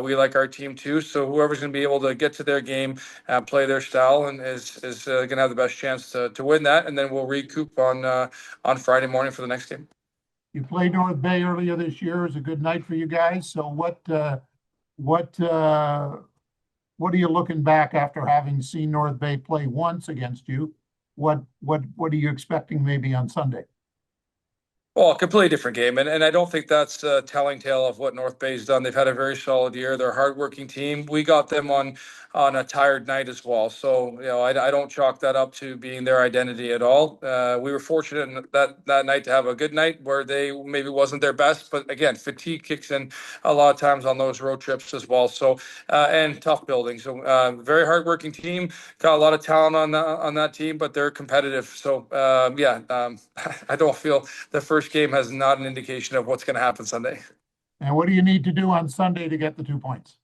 S19: We like our team too. So whoever's going to be able to get to their game, play their style, and is going to have the best chance to win that. And then we'll recoup on Friday morning for the next game.
S18: You played North Bay earlier this year. It was a good night for you guys. So what are you looking back after having seen North Bay play once against you? What are you expecting maybe on Sunday?
S19: Well, a completely different game, and I don't think that's a telling tale of what North Bay's done. They've had a very solid year. They're a hardworking team. We got them on a tired night as well. So I don't chalk that up to being their identity at all. We were fortunate that night to have a good night where they maybe wasn't their best, but again, fatigue kicks in a lot of times on those road trips as well. So and tough building. So very hardworking team. Got a lot of talent on that team, but they're competitive. So I don't feel the first game has not an indication of what's going to happen Sunday.
S18: And what do you need to do on Sunday to get the 2 points?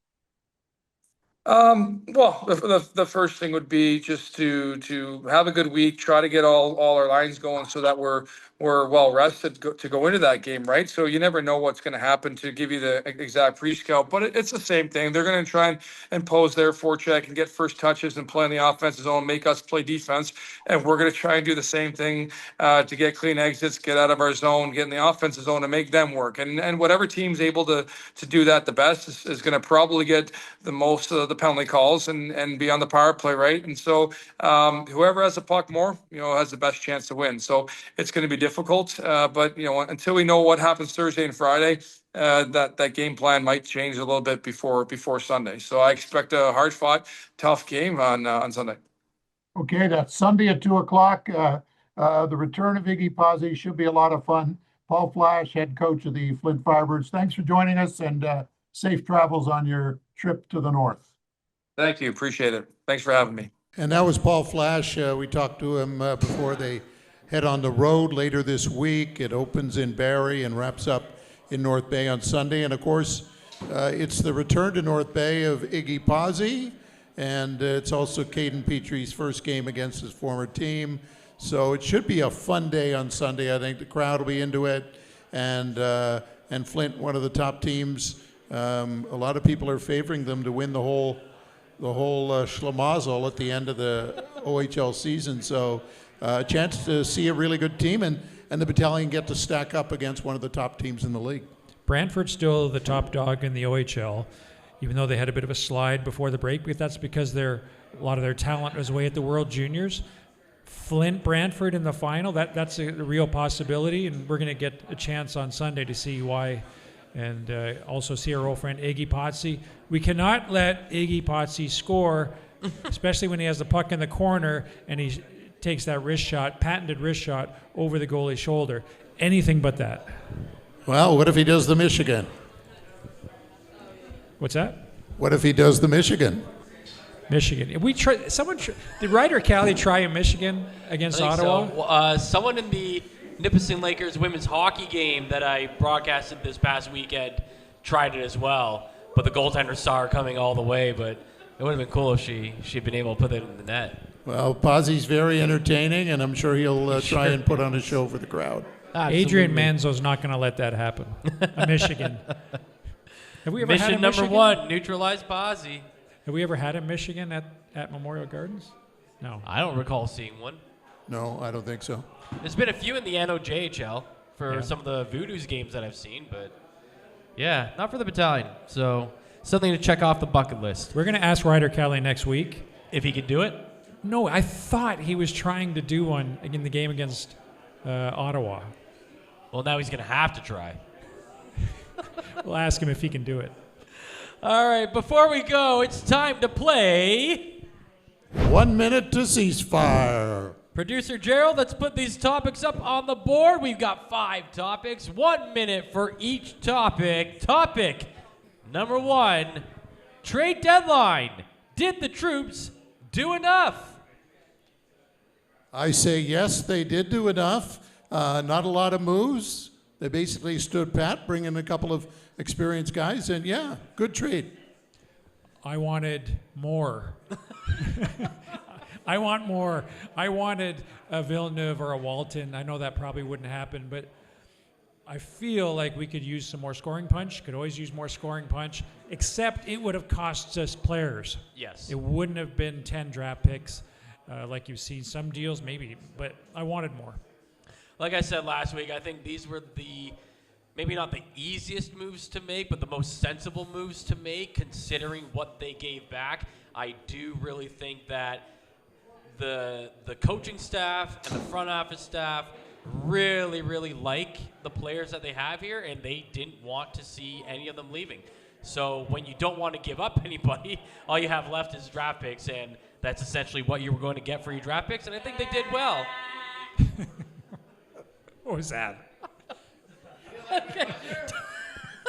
S19: Well, the first thing would be just to have a good week, try to get all our lines going so that we're well rested to go into that game, right? So you never know what's going to happen to give you the exact pre-scout, but it's the same thing. They're going to try and impose their forecheck and get first touches and play in the offensive zone, make us play defense, and we're going to try and do the same thing to get clean exits, get out of our zone, get in the offensive zone, and make them work. And whatever team's able to do that the best is going to probably get the most of the penalty calls and be on the power play, right? And so whoever has the puck more, has the best chance to win. So it's going to be difficult, but until we know what happens Thursday and Friday, that game plan might change a little bit before Sunday. So I expect a hard-fought, tough game on Sunday.
S18: Okay, that's Sunday at 2:00. The return of Iggy Pazzi should be a lot of fun. Paul Flash, head coach of the Flint Firebirds. Thanks for joining us, and safe travels on your trip to the north.
S19: Thank you. Appreciate it. Thanks for having me.
S4: And that was Paul Flash. We talked to him before they head on the road later this week. It opens in Barrie and wraps up in North Bay on Sunday. And of course, it's the return to North Bay of Iggy Pazzi, and it's also Caden Petrie's first game against his former team. So it should be a fun day on Sunday. I think the crowd will be into it, and Flint, one of the top teams. A lot of people are favoring them to win the whole schlemazel at the end of the OHL season. So a chance to see a really good team, and the Battalion get to stack up against one of the top teams in the league. Brantford's still the top dog in the OHL, even though they had a bit of a slide before the break, but that's because a lot of their talent was away at the World Juniors. Flint, Brantford in the final, that's a real possibility, and we're going to get a chance on Sunday to see why, and also see our old friend Iggy Pazzi. We cannot let Iggy Pazzi score, especially when he has the puck in the corner and he takes that patented wrist shot over the goalie's shoulder. Anything but that. Well, what if he does the Michigan?
S5: What's that?
S4: What if he does the Michigan?
S5: Michigan. Did Ryder Cali try in Michigan against
S2: I think
S5: Ottawa?
S2: so. Someone in the Nipissing Lakers women's hockey game that I broadcasted this past weekend tried it as well, but the goaltender saw her coming all the way. But it would have been cool if she'd been able to put it in the net.
S4: Well, Pozzi's very entertaining, and I'm sure he'll try and put on a show for the crowd.
S5: Adrian Manzo's not going to let that happen. Michigan. Have we ever
S2: Mission
S5: had a
S2: number
S5: Michigan?
S2: one, neutralize Pozzi.
S5: Have we ever had a Michigan at Memorial Gardens? No.
S2: I don't recall seeing one.
S4: No, I don't think so.
S2: There's been a few in the NOJHL for some of the Voodoo's games that I've seen, but yeah, not for the Battalion. So something to check off the bucket list.
S5: We're going to ask Ryder Cali next week.
S2: If he could do it?
S5: No, I thought he was trying to do one in the game against Ottawa.
S2: Well, now he's going to have to try.
S5: We'll ask him if he can do it.
S2: All right, before we go, it's time to play
S4: 1 minute to ceasefire.
S2: Producer Gerald, let's put these topics up on the board. We've got 5 topics, 1 minute for each topic. Topic number 1, trade deadline. Did the troops do enough?
S4: I say yes, they did do enough. Not a lot of moves. They basically stood pat, bringing a couple of experienced guys, and yeah, good trade.
S5: I wanted more. I want more. I wanted a Villeneuve or a Walton. I know that probably wouldn't happen, but I feel like we could use some more scoring punch. Could always use more scoring punch, except it would have cost us players.
S2: Yes.
S5: It wouldn't have been 10 draft picks like you've seen some deals, maybe, but I wanted more.
S2: Like I said last week, I think these were maybe not the easiest moves to make, but the most sensible moves to make, considering what they gave back. I do really think that the coaching staff and the front office staff really, really like the players that they have here, and they didn't want to see any of them leaving. So when you don't want to give up anybody, all you have left is draft picks, and that's essentially what you were going to get for your draft picks, and I think they did well.
S5: What was that?
S2: Okay.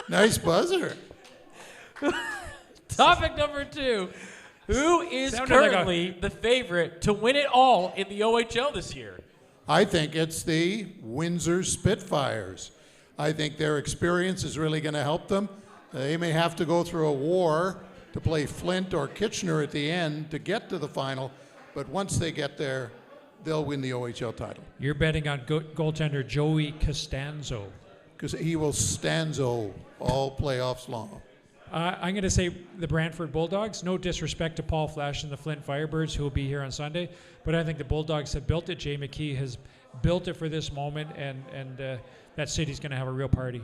S4: Nice buzzer.
S2: Topic number 2. Who is currently the favorite to win it all in the OHL this year?
S4: I think it's the Windsor Spitfires. I think their experience is really going to help them. They may have to go through a war to play Flint or Kitchener at the end to get to the final, but once they get there, they'll win the OHL title.
S5: You're betting on goaltender Joey Costanzo.
S4: Because he will stanzo all playoffs long.
S5: I'm going to say the Brantford Bulldogs. No disrespect to Paul Flash and the Flint Firebirds, who will be here on Sunday, but I think the Bulldogs have built it. Jay McKee has built it for this moment, and that city's going to have a real party.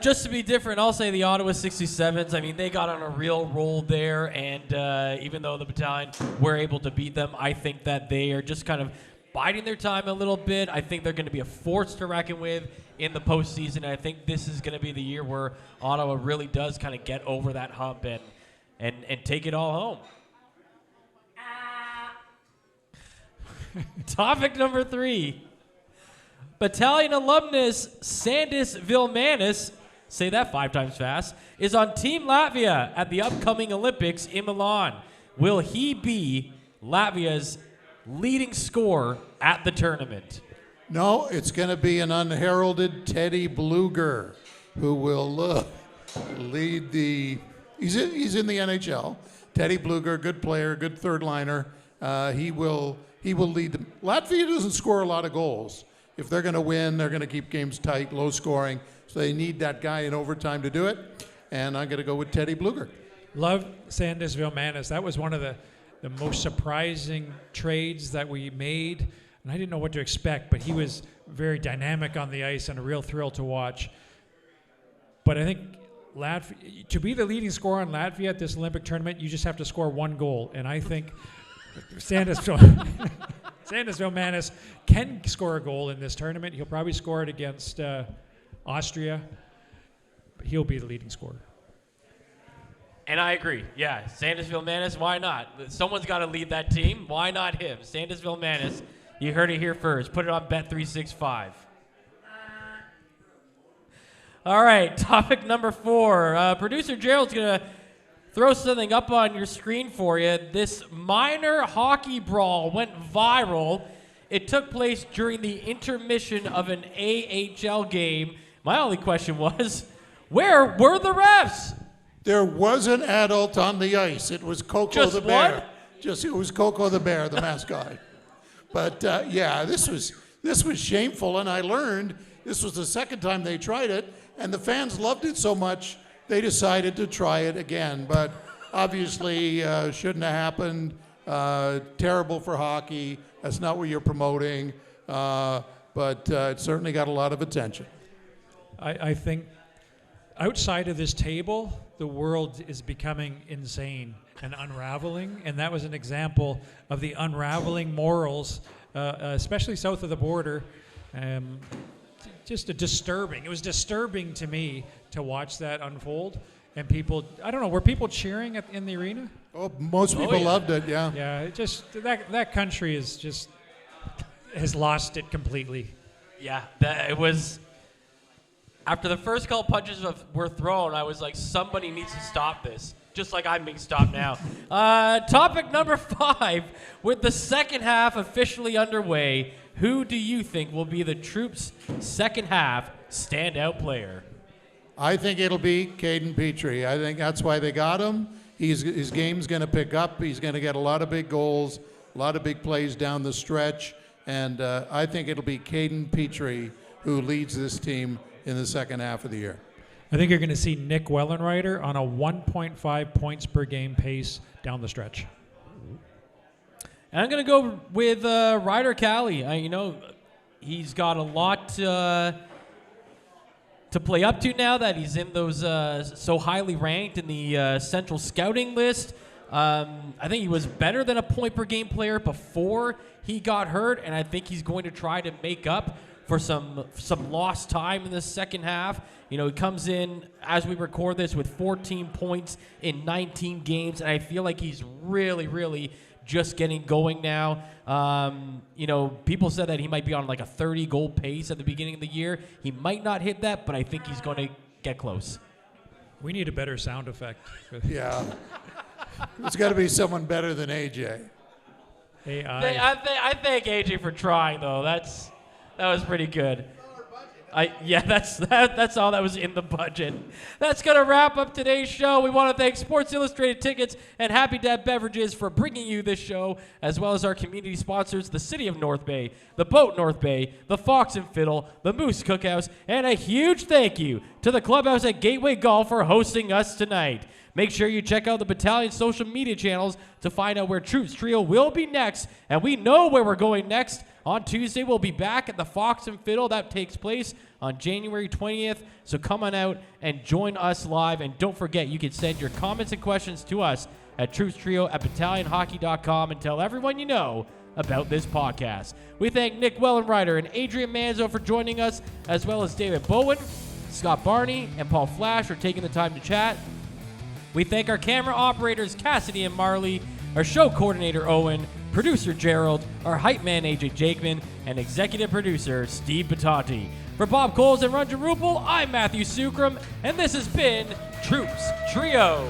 S2: Just to be different, I'll say the Ottawa 67s. I mean, they got on a real roll there, and even though the Battalion were able to beat them, I think that they are just kind of biding their time a little bit. I think they're going to be a force to reckon with in the postseason. And I think this is going to be the year where Ottawa really does kind of get over that hump and take it all home. Topic number 3. Battalion alumnus Sandis Vilmanis, say that 5 times fast, is on Team Latvia at the upcoming Olympics in Milan. Will he be Latvia's leading scorer at the tournament?
S4: No, it's going to be an unheralded Teddy Bluger who will lead the... He's in the NHL. Teddy Bluger, good player, good third liner. He will lead them. Latvia doesn't score a lot of goals. If they're going to win, they're going to keep games tight, low scoring. So they need that guy in overtime to do it. And I'm going to go with Teddy Bluger.
S5: Love Sandis Vilmanis. That was one of the most surprising trades that we made. And I didn't know what to expect, but he was very dynamic on the ice and a real thrill to watch. But I think Latvia, to be the leading scorer on Latvia at this Olympic tournament, you just have to score 1 goal. And I think Sandis Vilmanis can score a goal in this tournament. He'll probably score it against Austria. But he'll be the leading scorer.
S2: And I agree. Yeah, Sandis Vilmanis, why not? Someone's got to lead that team. Why not him? Sandis Vilmanis, you heard it here first. Put it on Bet365. All right, topic number 4. Producer Gerald's going to throw something up on your screen for you. This minor hockey brawl went viral. It took place during the intermission of an AHL game. My only question was, where were the refs?
S4: There was an adult on the ice. It was Coco the Bear. It was Coco the Bear, the mascot. But yeah, this was shameful, and I learned this was the second time they tried it, and the fans loved it so much they decided to try it again. But obviously, shouldn't have happened. Terrible for hockey. That's not what you're promoting. But it certainly got a lot of attention.
S5: I think outside of this table, the world is becoming insane and unraveling, and that was an example of the unraveling morals, especially south of the border. Just a disturbing. It was disturbing to me to watch that unfold. And people, I don't know, were people cheering in the arena?
S4: Oh, most people loved it, yeah.
S5: Yeah, it just that country has lost it completely.
S2: Yeah, it was. After the first couple punches were thrown, I was like, somebody needs to stop this. Just like I'm being stopped now. Topic number 5. With the second half officially underway, who do you think will be the Troops' second half standout player?
S4: I think it'll be Caden Petrie. I think that's why they got him. His game's going to pick up. He's going to get a lot of big goals, a lot of big plays down the stretch. And I think it'll be Caden Petrie who leads this team in the second half of the year.
S5: I think you're going to see Nick Wellenreiter on a 1.5 points per game pace down the stretch.
S2: And I'm going to go with Ryder Cali. He's got a lot to play up to now that he's in those so highly ranked in the Central Scouting list. I think he was better than a point per game player before he got hurt, and I think he's going to try to make up for some lost time in the second half. He comes in, as we record this, with 14 points in 19 games, and I feel like he's really, really just getting going now. People said that he might be on like a 30-goal pace at the beginning of the year. He might not hit that, but I think he's going to get close.
S5: We need a better sound effect.
S4: Yeah. It's got to be someone better than AJ.
S2: I thank AJ for trying, though. That was pretty good. That's all that was in the budget. That's going to wrap up today's show. We want to thank Sports Illustrated Tickets and Happy Dad Beverages for bringing you this show, as well as our community sponsors, the City of North Bay, the Boat North Bay, the Fox and Fiddle, the Moose Cookhouse, and a huge thank you to the Clubhouse at Gateway Golf for hosting us tonight. Make sure you check out the Battalion social media channels to find out where Troops Trio will be next, and we know where we're going next. On Tuesday, we'll be back at the Fox and Fiddle. That takes place on January 20th. So come on out and join us live. And don't forget, you can send your comments and questions to us at troopstrio@battalionhockey.com and tell everyone you know about this podcast. We thank Nick Wellenreiter and Adrian Manzo for joining us, as well as David Bowen, Scott Barney, and Paul Flash for taking the time to chat. We thank our camera operators, Cassidy and Marley, our show coordinator, Owen, producer Gerald, our hype man AJ Jakeman, and executive producer Steve Batanti. For Bob Coles and Ranjan Rupal, I'm Matthew Sookram, and this has been Troops Trio.